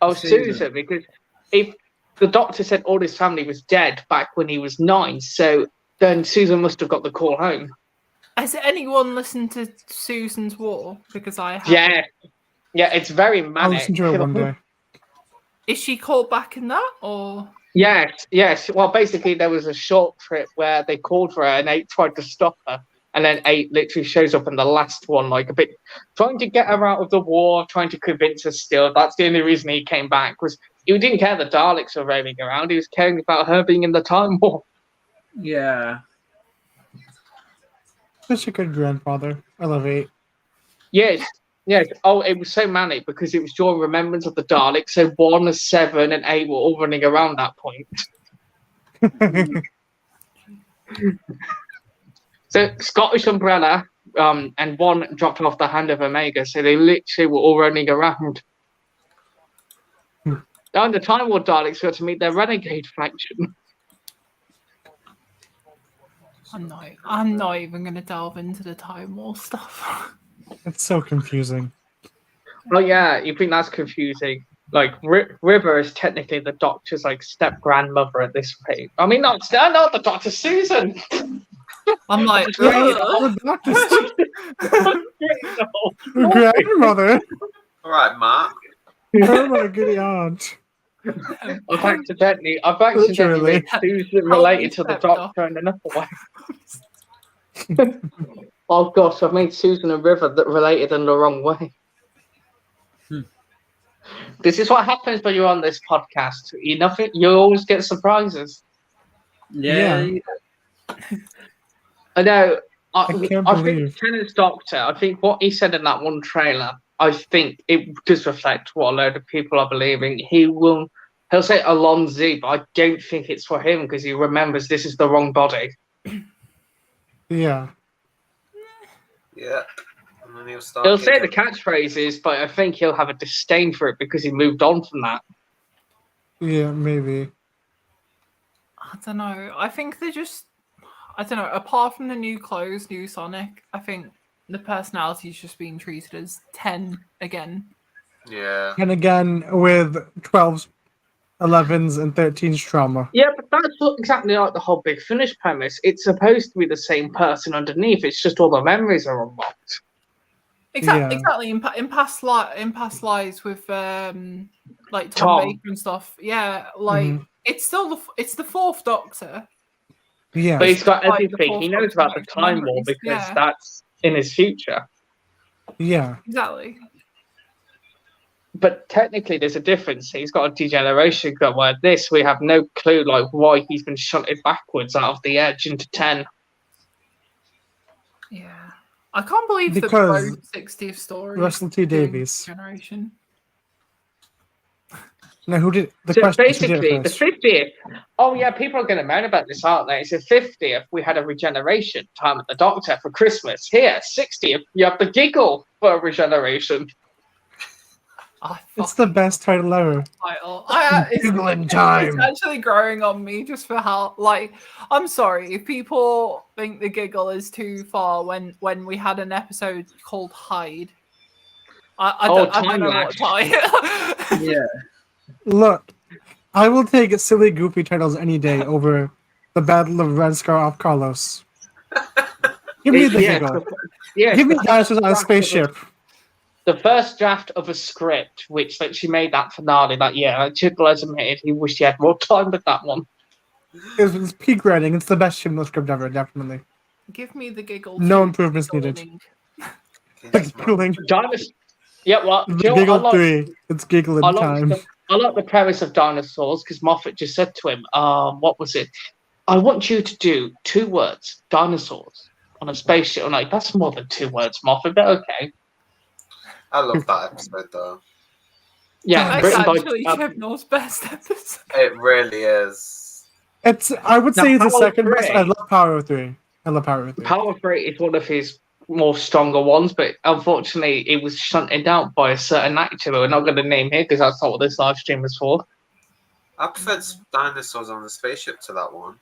Oh, Susan. Susan, because if the Doctor said all his family was dead back when he was 9, so then Susan must have got the call home. Has anyone listened to Susan's War? Because I have. Yeah, it's very I'll manic. listen to it one day. Is she called back in that, or? Yes. Well, basically, there was a short trip where they called for her and 8 tried to stop her. And then 8 literally shows up in the last one, like a bit trying to get her out of the war, trying to convince her still. That's the only reason he came back, was he didn't care the Daleks were roaming around. He was caring about her being in the Time War. Yeah. Such a good grandfather. I love 8. Yes. Oh, it was so manic because it was during Remembrance of the Daleks. So 1, 7, and 8 were all running around that point. So Scottish Umbrella, and 1 dropped off the hand of Omega. So they literally were all running around. And the Time War Daleks got to meet their renegade faction. I'm not even going to delve into the Time War stuff. It's so confusing. Oh yeah, you think that's confusing? Like River is technically the Doctor's like step grandmother at this point. I mean, not the Doctor, Susan. I'm like, The grandmother. all right, Mark. Oh my goody aunt. I've accidentally made Susan related to the Doctor in another way. Oh gosh, I've made Susan and River that related in the wrong way. This is what happens when you're on this podcast. You always get surprises. Yeah. I know. I can't think believe. Tennant's Doctor, I think what he said in that one trailer, I think it does reflect what a load of people are believing. He'll say Alonzi, but I don't think it's for him because he remembers this is the wrong body. Yeah. Yeah. And then he'll start. He'll say the catchphrases, but I think he'll have a disdain for it because he moved on from that. Yeah, maybe. I don't know. I think they're just, I don't know, apart from the new clothes, new Sonic, I think the personality's just being treated as 10 again. Yeah. And again, with 12s, 11s, and 13s trauma. Yeah, but that's exactly like the whole Big Finish premise. It's supposed to be the same person underneath. It's just all the memories are unlocked. Exactly. In past lives with like Tom Baker and stuff. Yeah, like it's the fourth Doctor. Yeah. But he's got Like the everything. fourth He knows about the Doctor Time War memories, because yeah. that's in his future. Yeah. Exactly. But technically, there's a difference. He's got a degeneration gun. Where this, we have no clue like why he's been shunted backwards out of the edge into 10. Yeah. I can't believe the Because Road 60th story. Russell T doing Davies. Generation. Now, who did the So question? basically, the 50th. Oh yeah, people are going to moan about this, aren't they? It's the 50th. We had a regeneration time at the Doctor for Christmas. Here, 60th. You have the giggle for a regeneration. It's the best title ever. Title. Giggling time. It's actually growing on me just for how, like, I'm sorry if people think the giggle is too far when we had an episode called Hide. I don't know what time. Yeah. Look, I will take silly, goofy titles any day over the Battle of Red Scar off Carlos. Give me the giggle. Yeah, Give me dinosaurs on a spaceship. the first draft of a script, which like she made that finale that year. Like, Chibnall has admitted he wished he had more time with that one. It's peak writing. It's the best Chibnall script ever, definitely. Give me the giggle. No too. improvements needed. Giggling. Like giggling. Dinosaurs. Yeah, well, do The you know what I giggle like? 3. It's giggling I like time. I like the premise of dinosaurs because Moffat just said to him, what was it? I want you to do 2 words, dinosaurs, on a spaceship. I'm like, that's more than 2 words, Moffat, but okay. I love that episode though. Yeah, That's written by actually Chibnall's best episode. It really is. I would say Now, it's the Power second best. 3. I love Power 3. I love Power 3. Power 3 is one of his more stronger ones, but unfortunately it was shunted out by a certain actor who we're not going to name here because that's not what this live stream is for. I preferred dinosaurs on the spaceship to that one.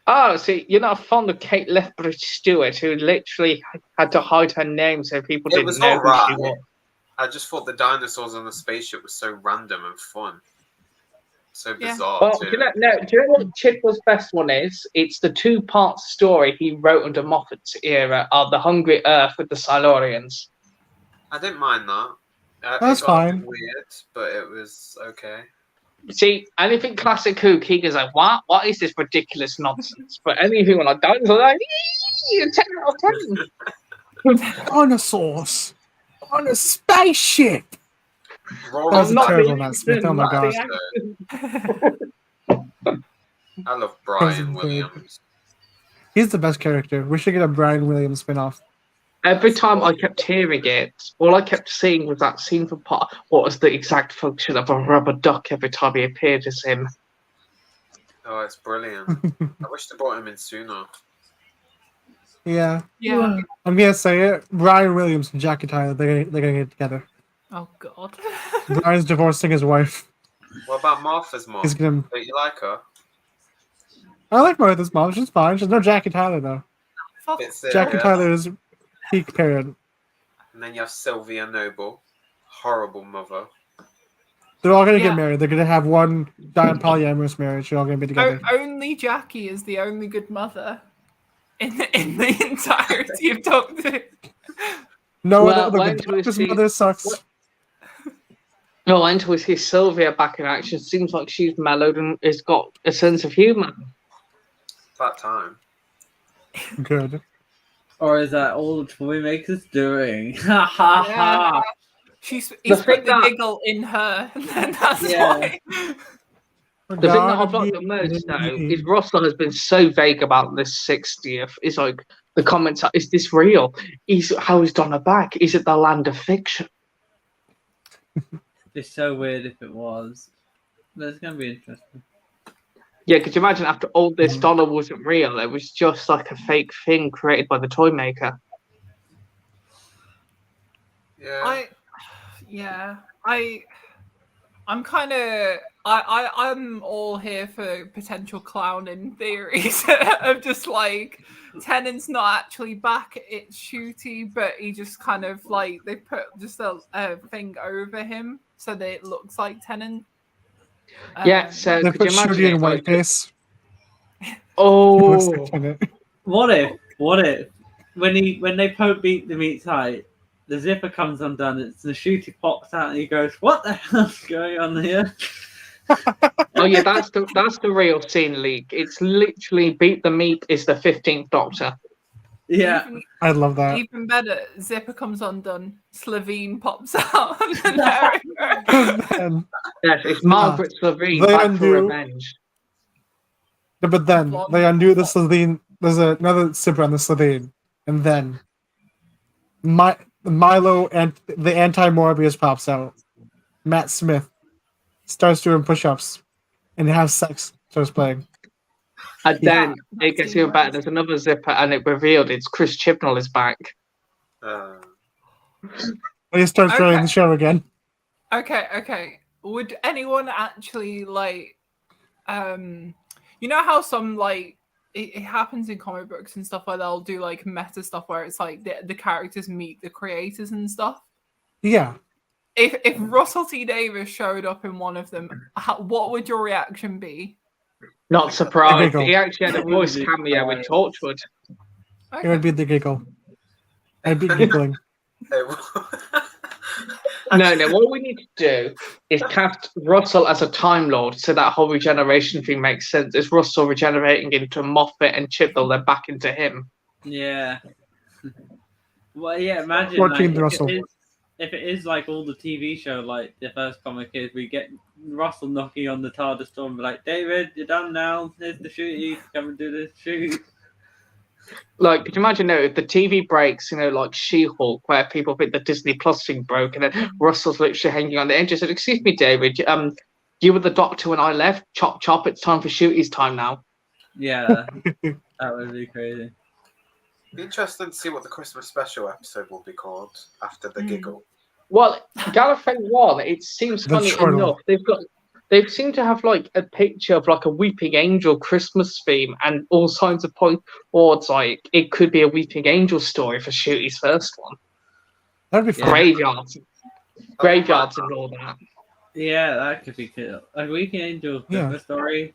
Oh, see, you're not fond of Kate Lethbridge Stewart, who literally had to hide her name so people It didn't was know who she alright. was. I just thought the dinosaurs on the spaceship was so random and fun. So Yeah. bizarre Well, too. do you know what Chibnall's best one is? It's the 2-part story he wrote under Moffat's era of The Hungry Earth with the Silurians. I didn't mind that. That's it got a bit fine. weird, but it was okay. See, anything classic Who, Keegan's like, what is this ridiculous nonsense? But anything like dinosaurs, like, 10 out of 10. Dinosaurs on a spaceship. Rory That was not terrible, the Matt Smith. Oh accent, my not god. the I love Brian That was Williams. He's the best character. We should get a Brian Williams spin-off. Every time I kept hearing it, all I kept seeing was that scene from part. What was the exact function of a rubber duck every time he appeared as him? Oh, it's brilliant. I wish they brought him in sooner. Yeah. Yeah. I'm gonna say it. Brian Williams and Jackie Tyler, they're gonna get together. Oh god. Brian's divorcing his wife. What about Martha's mom? He's gonna. Don't you like her? I like Martha's mom. She's fine. She's no Jackie Tyler though. Fuck. Bit silly, Jackie yeah. Tyler is peak parent. And then you have Sylvia Noble, horrible mother. They're all gonna Yeah. get married. They're gonna have one giant polyamorous marriage. They're all gonna be together. Only Jackie is the only good mother in the entirety of Doctor. No Well, other when the do we Doctor's see- mother sucks. what- No, until we see Sylvia back in action, seems like she's mellowed and has got a sense of humour. That time. Good. Or is that all the toy makers doing? Ha ha ha! He's The put thing the that- giggle in her, and then that's Yeah. why. The thing that I've liked the most, though, is Russell has been so vague about this 60th. It's like the comments are, is this real? How is Donna back? Is it the land of fiction? It's so weird if it was. That's gonna be interesting. Yeah, could you imagine after all this, Donna wasn't real? It was just like a fake thing created by the toy maker. Yeah. I'm kind of I'm all here for potential clowning theories of just like Tennant's not actually back, it's Shooty, but he just kind of like they put just a thing over him so that it looks like Tennant. Yeah, so They could put you imagine Shooty in it, like, whiteface. oh, Looks like Tenet. What if when they poke beat the meat tight, the zipper comes undone, it's the shooty pops out and he goes, "What the hell's going on here?" oh yeah, that's the real scene leak. It's literally Beat the Meat is the 15th Doctor. Yeah. I love that. Even better, zipper comes undone, Slovene pops out. And there it goes. And- Yes, it's Margaret Slovene They back for undo- revenge. but then they undo the Slovene. There's another zipper on the Slovene, and then Milo and the anti-Morbius pops out. Matt Smith starts doing push-ups and has sex. Starts playing. And then Yeah. it gets even better. There's another zipper, and it revealed it's Chris Chibnall is back. Uh, And he starts running Okay. the show again. Okay. Would anyone actually like you know how some like it happens in comic books and stuff where they'll do like meta stuff where it's like the characters meet the creators and stuff? Yeah. If Russell T Davies showed up in one of them, what would your reaction be? Not surprised. Giggle. He actually had a voice cameo with Torchwood. It would be the giggle. I'd be giggling. it No. What we need to do is cast Russell as a Time Lord, so that whole regeneration thing makes sense. It's Russell regenerating into Moffat and Chibnall, then back into him. Yeah. Well, yeah. Imagine 14 like Russell. if it is like all the TV show, like the first comic is, we get Russell knocking on the TARDIS door and be like, "David, you're done now. Here's the shoot. Come and do this shoot." Like, could you imagine if the TV breaks, like She-Hulk, where people think the Disney Plus thing broke, and then Russell's literally hanging on the edge and said, "Excuse me, David, you were the Doctor when I left. Chop, chop. It's time for shooties time now." Yeah, that would be crazy. Be interesting to see what the Christmas special episode will be called after the giggle. Well, Gallifrey 1, it seems The funny short enough. They seem to have like a picture of like a Weeping Angel Christmas theme, and all signs of point towards like it could be a Weeping Angel story for Shooty's first one. That'd be fun. Graveyards and all that. Yeah, that could be cool. A Weeping Angel Christmas story.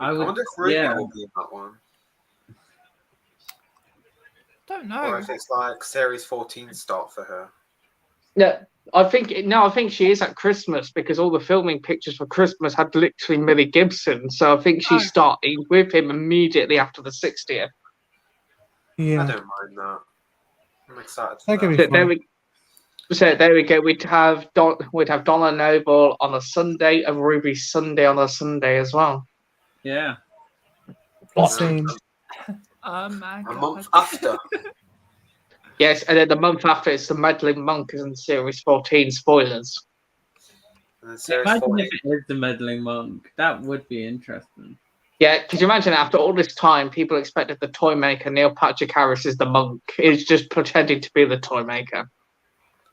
I wonder if Ruby will be in that one. Don't know. Or if it's like series 14 start for her. Yeah, I think she is at Christmas, because all the filming pictures for Christmas had literally Millie Gibson. So I think she's starting with him immediately after the 60th. Yeah. I don't mind that. I'm excited. That could be So fun. there we go. We'd have Donna Noble on a Sunday and Ruby Sunday on a Sunday as well. Yeah. Insane. Oh my A god. month after. Yes, and then the month after it's the Meddling Monk is in series 14. Spoilers. And then series Imagine 14. if it is the meddling monk. That would be interesting. Yeah, could you imagine after all this time, people expected the toy maker Neil Patrick Harris is the monk. He's just pretending to be the toy maker.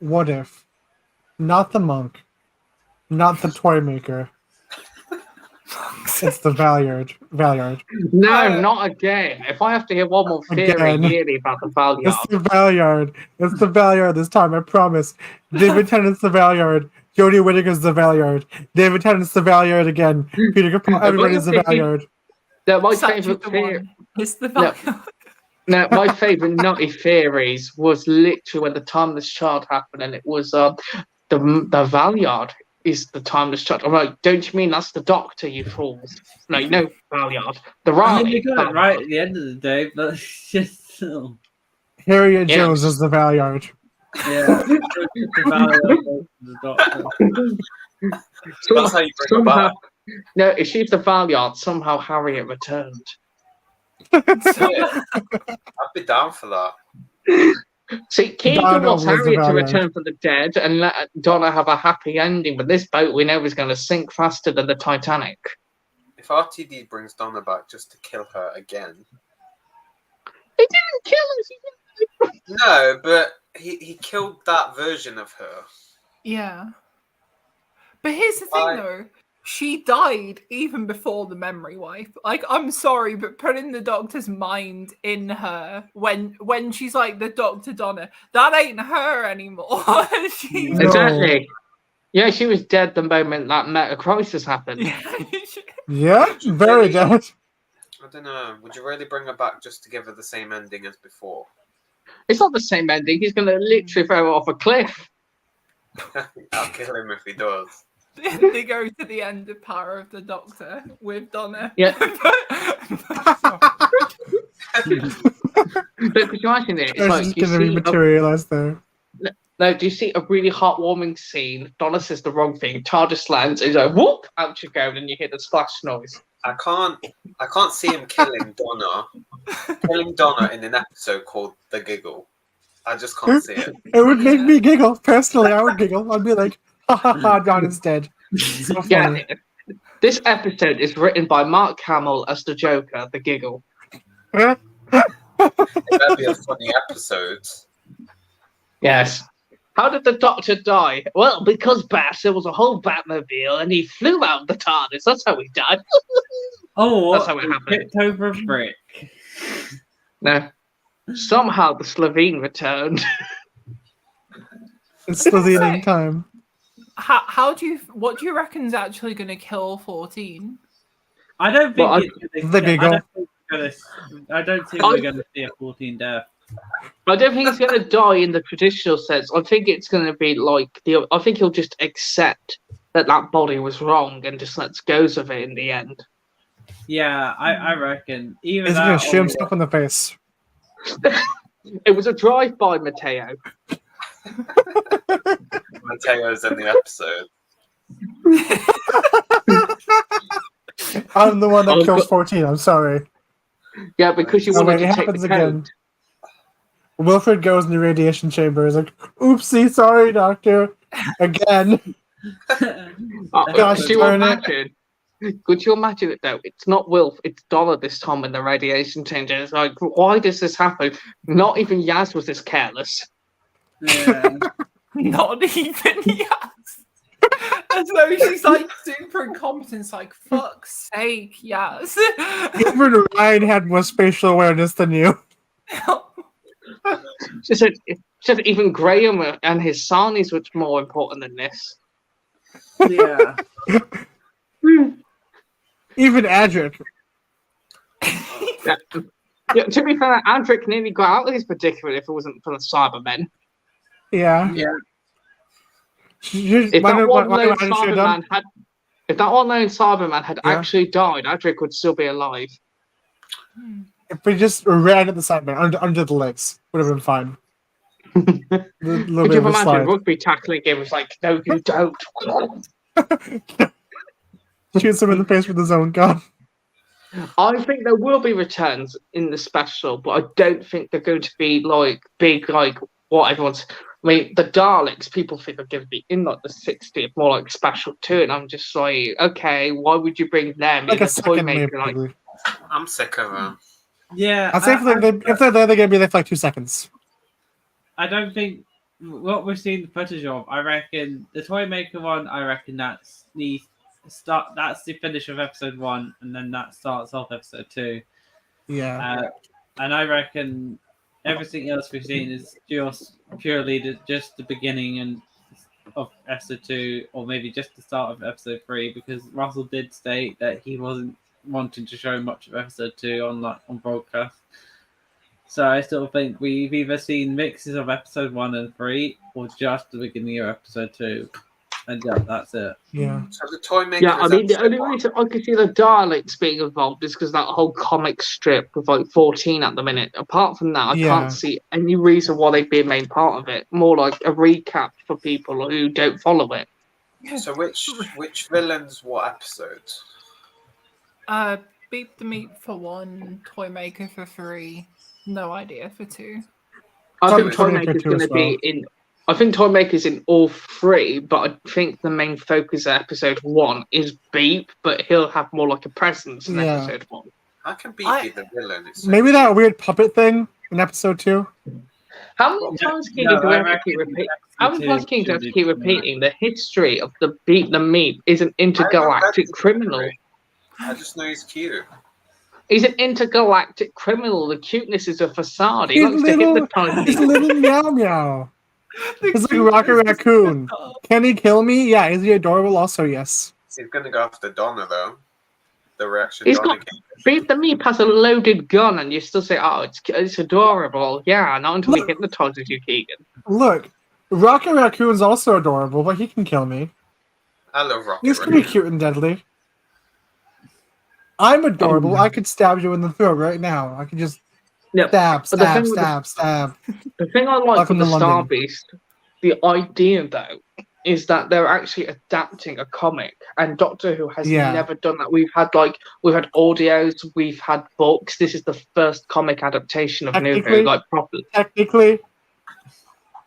What if? Not the monk. Not the toy maker. It's the Valyard. No, not again. If I have to hear one more theory Again. yearly about the Valyard. It's the Valyard. It's the Valyard this time, I promise. David Tennant's the Valyard. Jodie Whittaker's the Valyard. David Tennant's the Valyard again. Peter Capaldi, everybody's the Valyard. No, my Such favourite the theory. one. It's the Valyard. No, my favourite nutty theories was literally when the Timeless Child happened, and it was the Valyard is the Timeless Child. I'm like, don't you mean that's the Doctor, you fools? No, Valyard. The I mean, Riley. you got it right at the end of the day, but it's just still. Harriet Yeah. Jones is the Valyard. Yeah. The Valyard is the Doctor. That's how you bring it somehow, back. no, if she's the Valyard, somehow Harriet returned. Yeah. I'd be down for that. See, Keegan Donna wants was the Harriet to Valyard. return from the dead and let Donna have a happy ending, but this boat we know is going to sink faster than the Titanic. If RTD brings Donna back just to kill her again. He didn't kill her. No, but he killed that version of her. Yeah. But here's the thing, though. She died even before the memory wipe. Like, I'm sorry, but putting the Doctor's mind in her when she's like the Dr. Donna, that ain't her anymore. No. Exactly. Yeah, she was dead the moment that Meta Crisis happened. Yeah, very dead. I don't know. Would you really bring her back just to give her the same ending as before? It's not the same ending. He's going to literally throw her off a cliff. I'll kill him if he does. They go to the end of Power of the Doctor with Donna. Yeah. But could you imagine it? It's It's like just you going to be see materialized there. no, do you see a really heartwarming scene? Donna says the wrong thing. TARDIS lands. And he's like, whoop! Out you go, and you hear the splash noise. I can't see him killing Donna in an episode called The Giggle. I just can't see it. It would make me giggle. Personally, I would giggle. I'd be like, ha ha ha, Donna's dead. So funny. Yeah. This episode is written by Mark Hamill as the Joker, the Giggle. It better be a funny episode. Yes. How did the Doctor die? Well, because there was a whole Batmobile and he flew out of the TARDIS. That's how he died. Oh, That's how it happened. Tipped over a brick. No. Somehow the Slovene returned. It's still the ending time. What do you reckon's actually going to kill 14? I don't think Well, it's The Giggle. I don't think we're going to see a 14 death. I don't think he's going to die in the traditional sense. I think it's going to be like I think he'll just accept that body was wrong and just lets go of it in the end. Yeah, I reckon. Either He's that gonna shoot or himself in the face. It was a drive-by, Mateo. Mateo's in the episode. I'm the one that Oh, kills God. 14. I'm sorry. Yeah, because you Oh, wanted wait, to it take happens the again. code. Wilfred goes in the radiation chamber. He's like, "Oopsie, sorry, doctor." Again. Gosh, Could you darn it. imagine? Could you imagine it though? It's not Wilf, it's Donna this time in the radiation changer. It's like, why does this happen? Not even Yaz was this careless. yeah. Not even yes. As though she's like super incompetent. It's like, fuck's sake, yes. Even Ryan had more spatial awareness than you. She said even Graham and his son is much more important than this. Yeah. Even Adric. Yeah, to be fair, Andric nearly got out of this predicament if it wasn't for the Cybermen. Yeah. Yeah. If that well-known Cyberman had actually died, Adric would still be alive. If we just ran at the Cyberman under the legs, would have been fine. Could you imagine rugby tackling him was like, no, you don't. Shoots him in the face with his own gun. I think there will be returns in the special, but I don't think they're going to be like big, like what everyone's. I mean, the Daleks, people think are going to be in like the 60th, more like special 2, and I'm just like, okay, why would you bring them Like in a a toy second maker? wave, Like, I'm sick of them. Yeah. I'd say if they're there, they're gonna be there for like 2 seconds. I don't think what we're seeing the footage of. I reckon the toy maker one. I reckon that's the start. That's the finish of episode 1, and then that starts off episode 2. Yeah. And I reckon everything else we've seen is just purely just the beginning of episode 2, or maybe just the start of episode 3, because Russell did state that he wasn't wanting to show much of episode 2 on broadcast. So I still think we've either seen mixes of episode 1 and 3, or just the beginning of episode 2, and yeah, that's it. Yeah. So the toy maker. yeah, I mean, the only reason I could see the Daleks being involved is because that whole comic strip with like 14 at the minute. Apart from that, I can't see any reason why they'd be a main part of it. More like a recap for people who don't follow it. So which villains? What episodes? Beep the Meat for 1, Toy Maker for 3. No idea for 2. I think Toy Toy Maker Maker's 2 going as to be in. I think Toy Maker's in all 3, but I think the main focus of episode 1 is Beep, but he'll have more like a presence in episode 1. I can be the villain. Maybe that weird puppet thing in episode 2. How many times do we have to keep repeating? How many times do you have to keep repeating the history of the Beep the Meat is an intergalactic criminal? I just know he's cute. He's an intergalactic criminal. The cuteness is a facade. He He's likes to hypnotize He's a people. little meow meow. It's like Rocket Raccoon. Can he kill me? Yeah. Is he adorable? Also, yes. He's gonna go after Donna though. The reaction. He's Donna got Beep the Meat has a loaded gun, and you still say, "Oh, it's adorable." Yeah, not until he hypnotizes you, Keegan. Look, Rocket Raccoon's also adorable, but he can kill me. I love Rocket. He's pretty cute and deadly. I'm adorable. I could stab you in the throat right now. I could just stab. The thing I like with the Star Beast, the idea though, is that they're actually adapting a comic, and Doctor Who has never done that. We've had audios, we've had books. This is the first comic adaptation of New Who, like properly. Technically,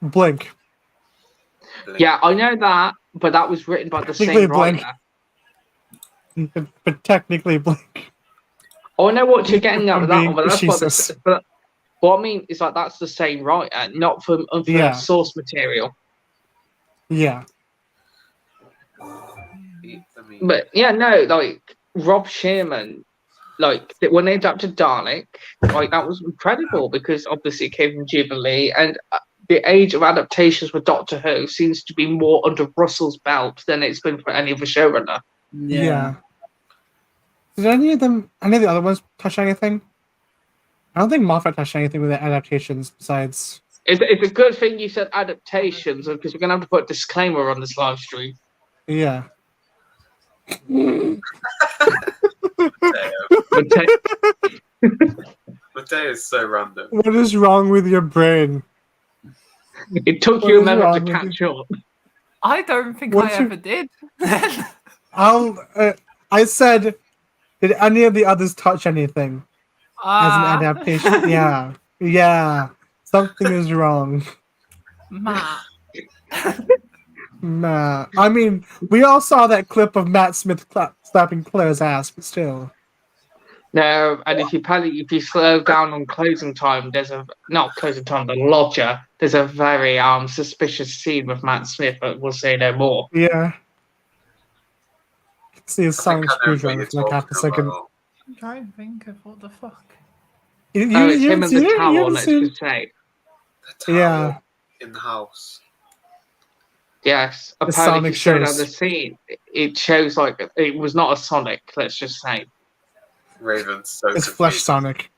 Blink. Yeah, I know that, but that was written by the same writer. But technically, Blink. I know what you're getting at with that one, but that's what I mean is like that's the same writer, not from source material. Yeah. But yeah, no, like Rob Shearman, like when they adapted Dalek, like that was incredible because obviously it came from Jubilee, and the age of adaptations for Doctor Who seems to be more under Russell's belt than it's been for any other showrunner. Yeah. Did any of the other ones touch anything? I don't think Moffat touched anything with the adaptations besides. It's a good thing you said adaptations because we're gonna have to put a disclaimer on this live stream. Yeah. Mateo is so random. What is wrong with your brain? It took What you a is minute wrong to with catch up. I don't think What's I your- ever did. I said, did any of the others touch anything as an Ah, adaptation? Yeah. Yeah. Something is wrong. Matt. Nah. I mean, we all saw that clip of Matt Smith slapping Claire's ass, but still. No, and if you slow down on closing time, not closing time, the lodger. There's a very suspicious scene with Matt Smith, but we'll say no more. Yeah. See his I sonic think I know what screwdriver you're for like half a talking second. about. I'm trying to think of what the fuck. You It's him haven't and seen the it? You towel, haven't let's seen- just say. The tower Yeah. in the house. Yes, The apparently Sonic if you slow down shows. the scene, it shows like it was not a Sonic, let's just say. Raven's so It's Flesh confused. Sonic.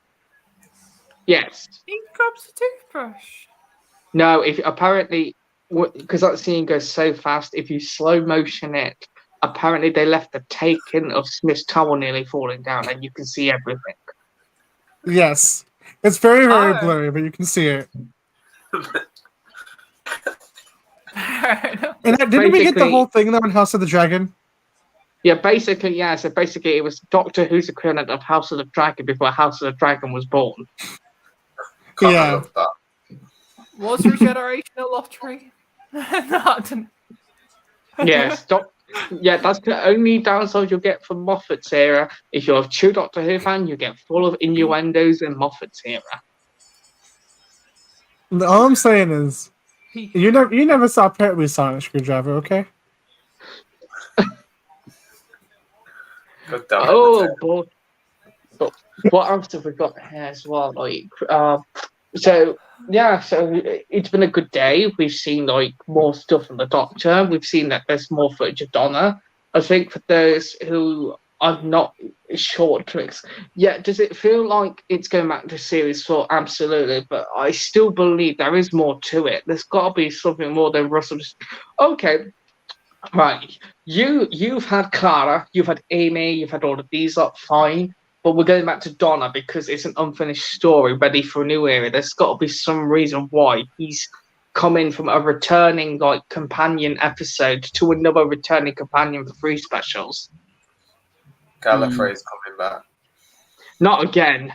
Yes. He grabs a toothbrush. No, if apparently, because that scene goes so fast, if you slow motion it, apparently they left the take-in of Smith's towel nearly falling down, and you can see everything. Yes. It's very, very Oh. blurry, but you can see it. Fair enough. And didn't we get the Basically- whole thing though in House of the Dragon? Yeah, basically, yeah. So basically, it was Doctor Who's equivalent of House of the Dragon before House of the Dragon was born. God, Yeah. I love that. Was regeneration a lottery? No, I didn't. Yes, yeah, that's the only downside you'll get from Moffat's era. If you're a true Doctor Who fan, you get full of innuendos in Moffat's era. All I'm saying is, you never saw Pertwee Sonic Screwdriver, okay? God damn it, Oh, Mateo. but what else have we got here as well? Like, so it's been a good day. We've seen like more stuff from the Doctor. We've seen that there's more footage of Donna. I think for those who are not short tricks, yeah, does it feel like it's going back to series 4? Absolutely, but I still believe there is more to it. There's got to be something more than Russell. Okay, right. You've had Clara, you've had Amy, you've had all of these lot, fine. But we're going back to Donna because it's an unfinished story ready for a new era. There's got to be some reason why he's coming from a returning like companion episode to another returning companion for 3 specials. Gallifrey's coming back. Not again.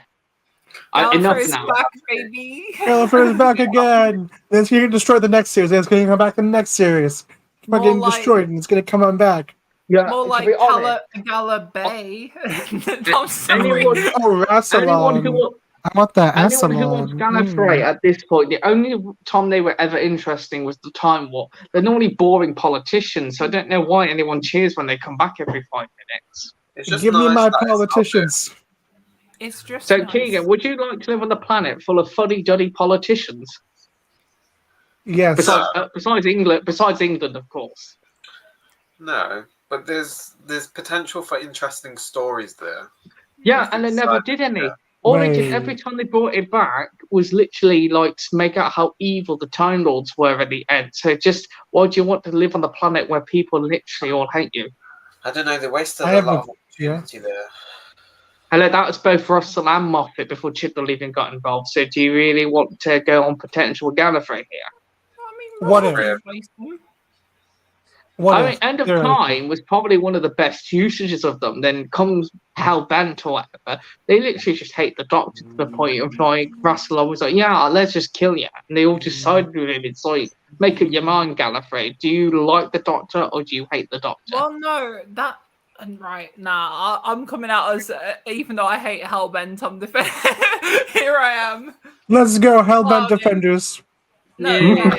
Enough Gallifrey's now. back, baby. Gallifrey's back again! Then it's going to destroy the next series, and it's going to come back in the next series. It's More getting like- destroyed, and it's going to come on back. Yeah, More to like be honest, Gala Bay. I'm sorry. anyone, Oh, anyone Rassilon. who I want that Anyone who wants Assalon. Gallifrey at this point, the only time they were ever interesting was the Time War. They're normally boring politicians, so I don't know why anyone cheers when they come back every 5 minutes. It's just Give me nice my that it's out politicians. It's just So, nice. Keegan, would you like to live on a planet full of fuddy-duddy politicians? Yes. Besides England, of course. there. No, but there's potential for interesting stories there. Yeah, and they never did any. Yeah. All they did Right. every time they brought it back was literally like to make out how evil the Time Lords were at the end. So just, why do you want to live on the planet where people literally all hate you? I don't know, they wasted I a have lot of yeah. opportunity there. Hello, that was both Russell and Moffat before Chibnall even got involved. So do you really want to go on potential Gallifrey here? I mean, What Russell if? replaced him. What I if? mean, End of There- Time was probably one of the best usages of them. Then comes Hellbent or whatever. They literally just hate the Doctor to the point of like Russell was like, yeah, let's just kill you. And they all just sided with him. It's like, make up your mind, Gallifrey. Do you like the Doctor or do you hate the Doctor? Well, no, that and right nah. I'm coming out as even though I hate Hellbent, I'm defending. Here I am. Let's go, Hellbent Oh, yeah. Defenders. No, Yeah.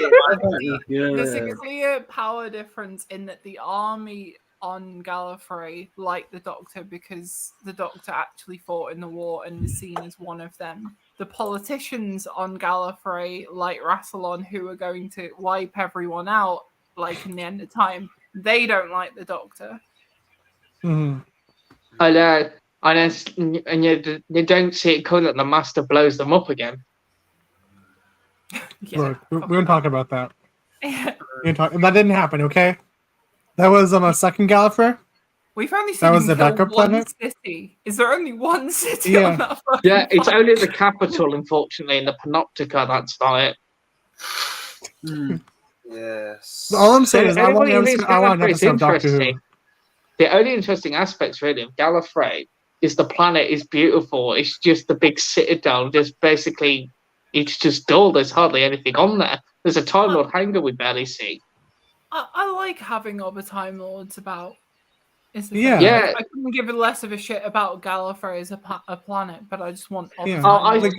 there's a Yeah. clear power difference in that the army on Gallifrey like the Doctor because the Doctor actually fought in the war and is seen as one of them. The politicians on Gallifrey like Rassilon, who are going to wipe everyone out, like in the end of time, they don't like the Doctor. Mhm. I know. and you don't see it coming that the Master blows them up again. Yeah. Look, we won't talk about that. Yeah. That didn't happen, okay? That was on a second Gallifrey. We've only That seen was him the kill backup one planet? city. Is there only one city Yeah. on that fucking Yeah, it's planet? only the capital, unfortunately, in the Panoptica. That's not it. Yes. All I'm saying is, I want Everybody an thinks episode Gallifrey of Doctor Who. The only interesting aspects, really, of Gallifrey is the planet is beautiful. It's just the big citadel. Just basically, it's just dull. There's hardly anything on there. There's a Time Lord hangar we barely see. I like having other Time Lords about. Is the Yeah. thing. Yeah. I couldn't give less of a shit about Gallifrey as a planet, but I just want other Yeah. Time I Lords.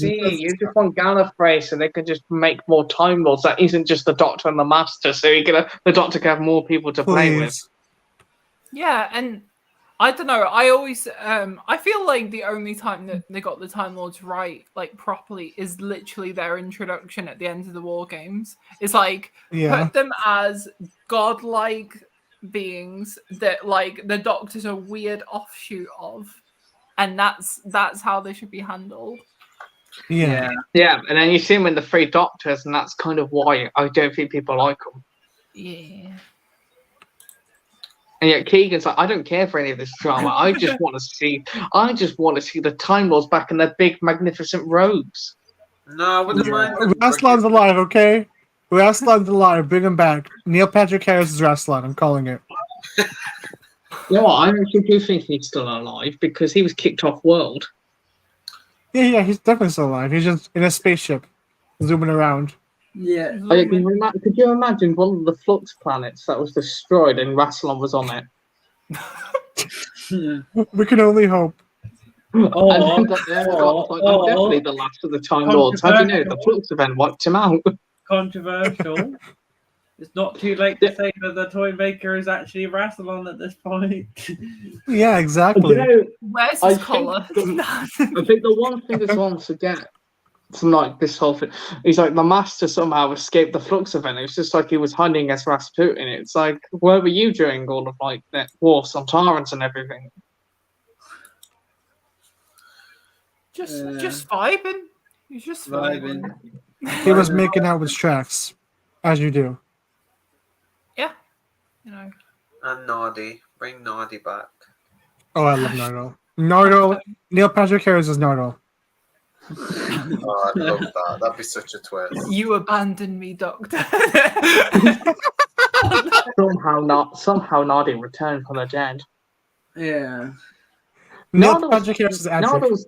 see. I see. You just want Gallifrey so they can just make more Time Lords. That isn't just the Doctor and the Master. So the Doctor can have more people to play with. Please. Yeah, and I don't know. I always I feel like the only time that they got the Time Lords right, like properly, is literally their introduction at the end of the War Games. It's like Yeah. put them as godlike beings that like the Doctor's a weird offshoot of, and that's how they should be handled. Yeah. Yeah, and then you see them in the Three Doctors, and that's kind of why I don't think people like them. Yeah. And yet Keegan's like, I don't care for any of this drama. I just want to see the Time Lords back in their big, magnificent robes. No, I wouldn't mind. them Raslan's bringing- alive, okay? Raslan's alive. Bring him back. Neil Patrick Harris is Raslan. I'm calling it. You know what? I actually do think he's still alive because he was kicked off world. Yeah, he's definitely still alive. He's just in a spaceship, zooming around. Yeah. Could you imagine one of the Flux planets that was destroyed and Rassilon was on it? We can only hope. And then I'm definitely the last of the Time Lords. How do you know? The Flux event wiped him out. Controversial. It's not too late to say that the toy maker is actually Rassilon at this point. Yeah, exactly. Where's I his think collar? I think the one thing as well to get from like this whole thing is like the Master somehow escaped the Flux event. It's just like he was hiding as Rasputin. It's like, where were you during all of like that war on Tyrants and everything? Just vibing. He's just vibing. He was making out with Strax, as you do. Yeah. You know. And Nardi. Bring Nardi back. Oh, I love Nardo. Nardo. Neil Patrick Harris is Nardo. Oh, I'd love that. That'd be such a twist. You abandoned me, Doctor. Somehow Nardi returned from the dead. Yeah. Neil Patrick Harris is Adric.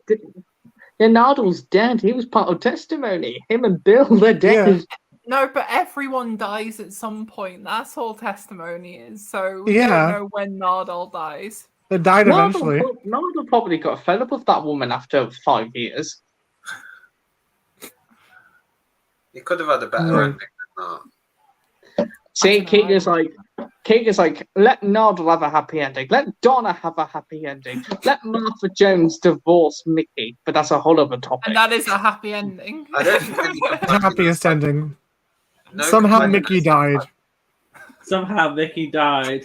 Nardle's dead. He was part of Testimony. Him and Bill, they're dead. No, but everyone dies at some point. That's all Testimony is. So we don't know when Nardole dies. They died eventually. Nardle probably got fed up with that woman after 5 years. He could have had a better ending than that. See, Keegan's like, let Nardle have a happy ending. Let Donna have a happy ending. Let Martha Jones divorce Mickey. But that's a whole other topic. And that is a happy ending. I don't think any The happiest ending. No Somehow companion Mickey is- died. Somehow Mickey died.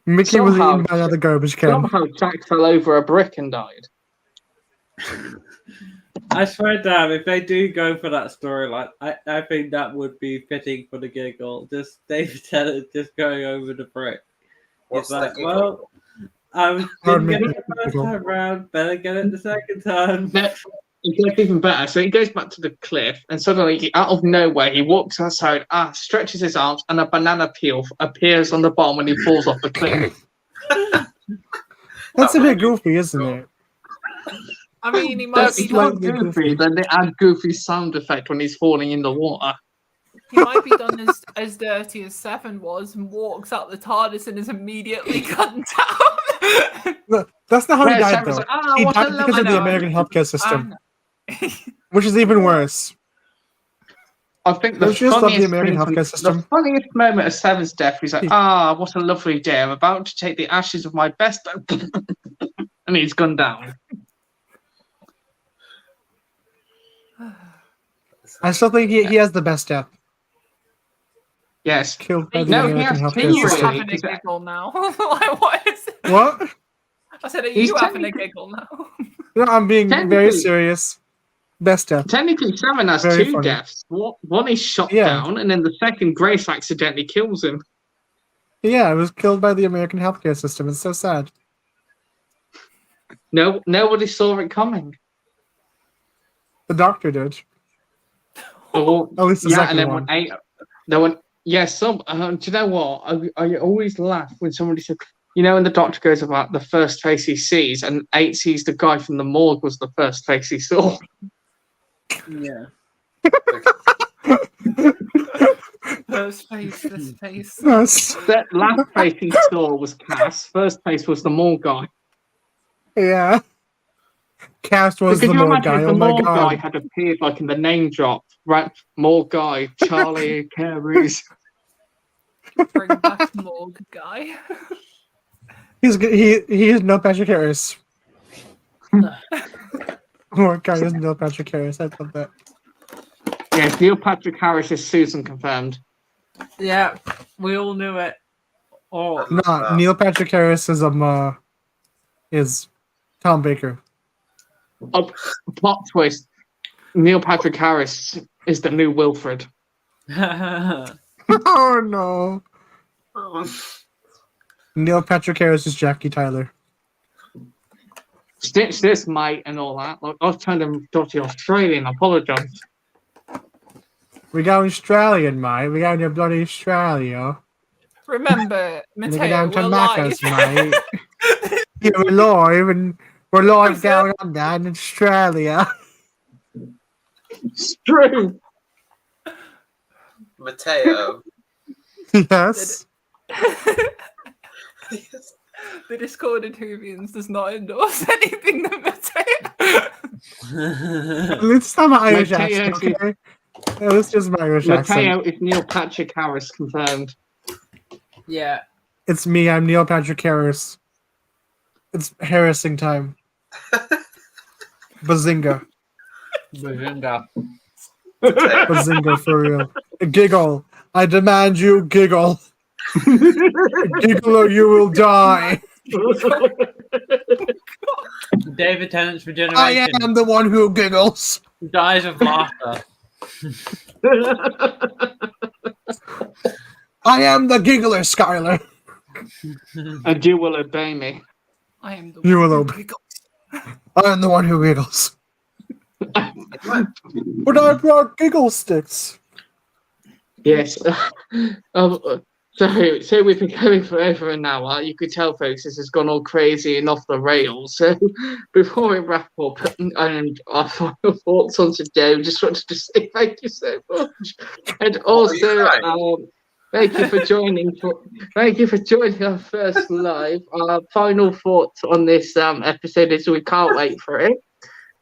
Mickey was Somehow- eaten by another garbage can. Somehow Jack fell over a brick and died. I swear, damn, if they do go for that storyline, I think that would be fitting for the giggle. Just David Tennant just going over the brick. What's It's like, the well, I didn't Pardon get me. it the first time round, better get it the second time. It gets even better. So he goes back to the cliff, and suddenly, out of nowhere, he walks outside, stretches his arms, and a banana peel appears on the bottom when he falls off the cliff. That's a bit goofy, isn't it? I mean, he might That's be so done. goofy. Then they add goofy sound effect when he's falling in the water. He might be done as dirty as Seven was, and walks out the TARDIS and is immediately gunned down. Look, that's not how he Yeah, died, Sever's though. like, He what a died because of the lovely- American healthcare system, And- which is even worse. I think the Don't you just love the funniest, American thing- healthcare system? the funniest moment of Seven's death, he's like, what a lovely day. I'm about to take the ashes of my best. And he's gone down. I still think he has the best death. Yes. Killed by the No, he American has healthcare two, You really. system. having a giggle now? Like, what is it? What? I said, are He's you having a technically- giggle now? No, I'm being very Technically- serious. Best death. Technically, Seven has Very two funny. deaths. One is shot Yeah. down, and then the second, Grace accidentally kills him. Yeah, I was killed by the American healthcare system. It's so sad. No, nobody saw it coming. The doctor did. Or, At least the yeah, second and then one. some. Do you know what? I always laugh when somebody says, when the doctor goes about the first face he sees, and 8 sees the guy from the morgue was the first face he saw. Yeah. First face, this face. Yes. That last face he saw was Cass. First face was the morgue guy. Yeah. Cast was Could the you more imagine guy. if Oh the my morgue guy god. had appeared like in the name drop? Right, morgue guy, Charlie Carey's. Bring back morgue guy. He is Neil Patrick Harris. More guy is Neil Patrick Harris. I love that. Yes, Neil Patrick Harris is Susan confirmed. Yeah, we all knew it. Oh, No, Neil Patrick Harris is Tom Baker. Oh, plot twist. Neil Patrick Harris is the new Wilfred. Oh no. Neil Patrick Harris is Jackie Tyler. Stitch this, mate, and all that. Like, I've turned him dodgy Australian. I apologise. We got Australian, mate. We got your bloody Australia. Remember, We go Mateo, down to we're Macca's, live. mate. Yeah, we're live, and we're live Who's down under in Australia. It's true. Mateo. Yes. The Discorded Whovians does not endorse anything that Mateo. Let's have my Irish Mateo accent, okay? Yeah, let's just my Irish accent. Mateo is Neil Patrick Harris confirmed. yeah. It's me. I'm Neil Patrick Harris. It's harassing time. Bazinga. Bazinga. Bazinga for real. Giggle. I demand you giggle. Giggle or you will die. David Tennant's I regeneration am the one who giggles. dies of laughter. I am the giggler, Skylar. And you will obey me. I am the You one will who obey. giggles. I am the one who giggles. But I brought giggle sticks. Yes. So we've been going for over an hour. You could tell, folks, this has gone all crazy and off the rails. So before we wrap up and our final thoughts on today, we just wanted to say thank you so much, and also thank you for joining. Thank you for joining our first live. Our final thoughts on this episode is we can't wait for it.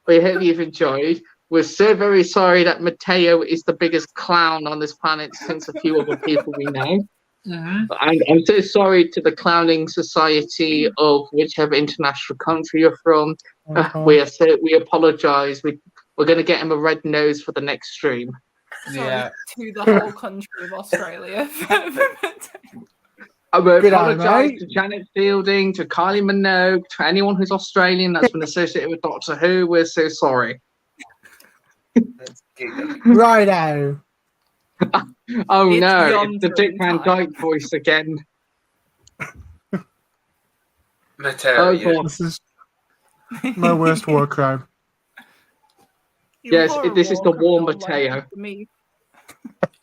We hope you've enjoyed. We're so very sorry that Mateo is the biggest clown on this planet since a few other people we know. Mm-hmm. I'm so sorry to the clowning society of whichever international country you're from. We apologise. We're going to get him a red nose for the next stream. Sorry Yeah. to the whole country of Australia. I will Good eye, apologise mate. to Janet Fielding, to Kylie Minogue, to anyone who's Australian that's been associated with Doctor Who. We're so sorry. Right now. Oh It's no, beyond it's the Dick Van time. Dyke voice again. Mateo, Oh, you, God. This is my worst war crime. You Yes, are a this is the warm criminal, like Mateo. me.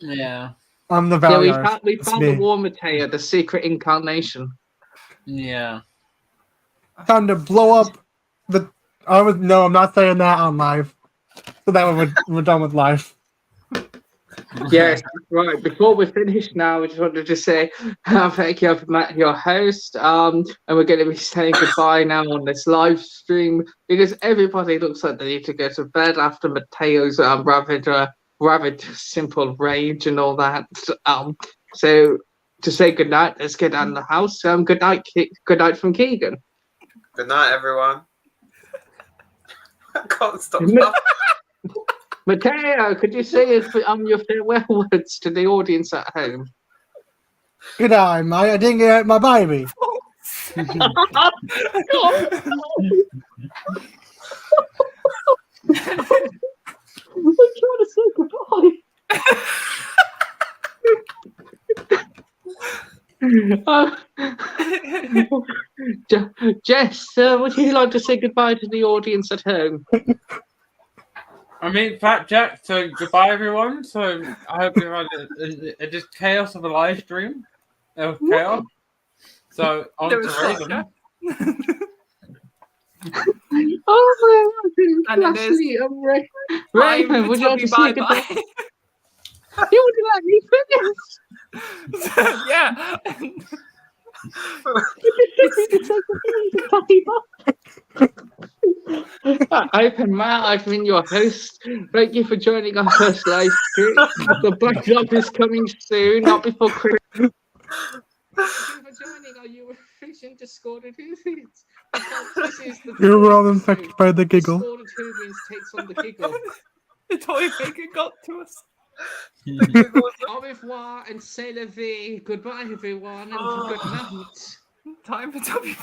Yeah. I'm the Yeah, Valiant. we It's found the me. War Mateo, the secret incarnation. Yeah. Time to blow up the. No, I'm not saying that on live. So that we're done with live. Yes, right. Before we finish now, we just wanted to say thank you, Matt, your host. And we're going to be saying goodbye now on this live stream because everybody looks like they need to go to bed after Mateo's rabid simple rage and all that. So to say goodnight, let's get out of the house. Good night from Keegan. good night, everyone. I can't stop laughing. Mateo, could you say your farewell words to the audience at home? Good eye, mate. I didn't get out my baby. I'm trying to say goodbye. Jess, would you like to say goodbye to the audience at home? I mean, Fat Jack, so goodbye, everyone. So I hope you had a just chaos of a live stream. Of chaos. So, on There to was Raven. Oh my And God, it is lastly, Raven, would you like to say bye goodbye? bye. You wouldn't let me finish. Yeah. Open Matt, I've been your host. Thank you for joining our first live stream. The backup is coming soon, not before Christmas. Thank you for joining our Eurovision Discorded Whovians. This is the You were all fourth infected episode. by the giggle. Discorded Whovians takes on the giggle. The toy maker got to us. Au revoir and c'est la vie. Goodbye, everyone, and good night. Time for W.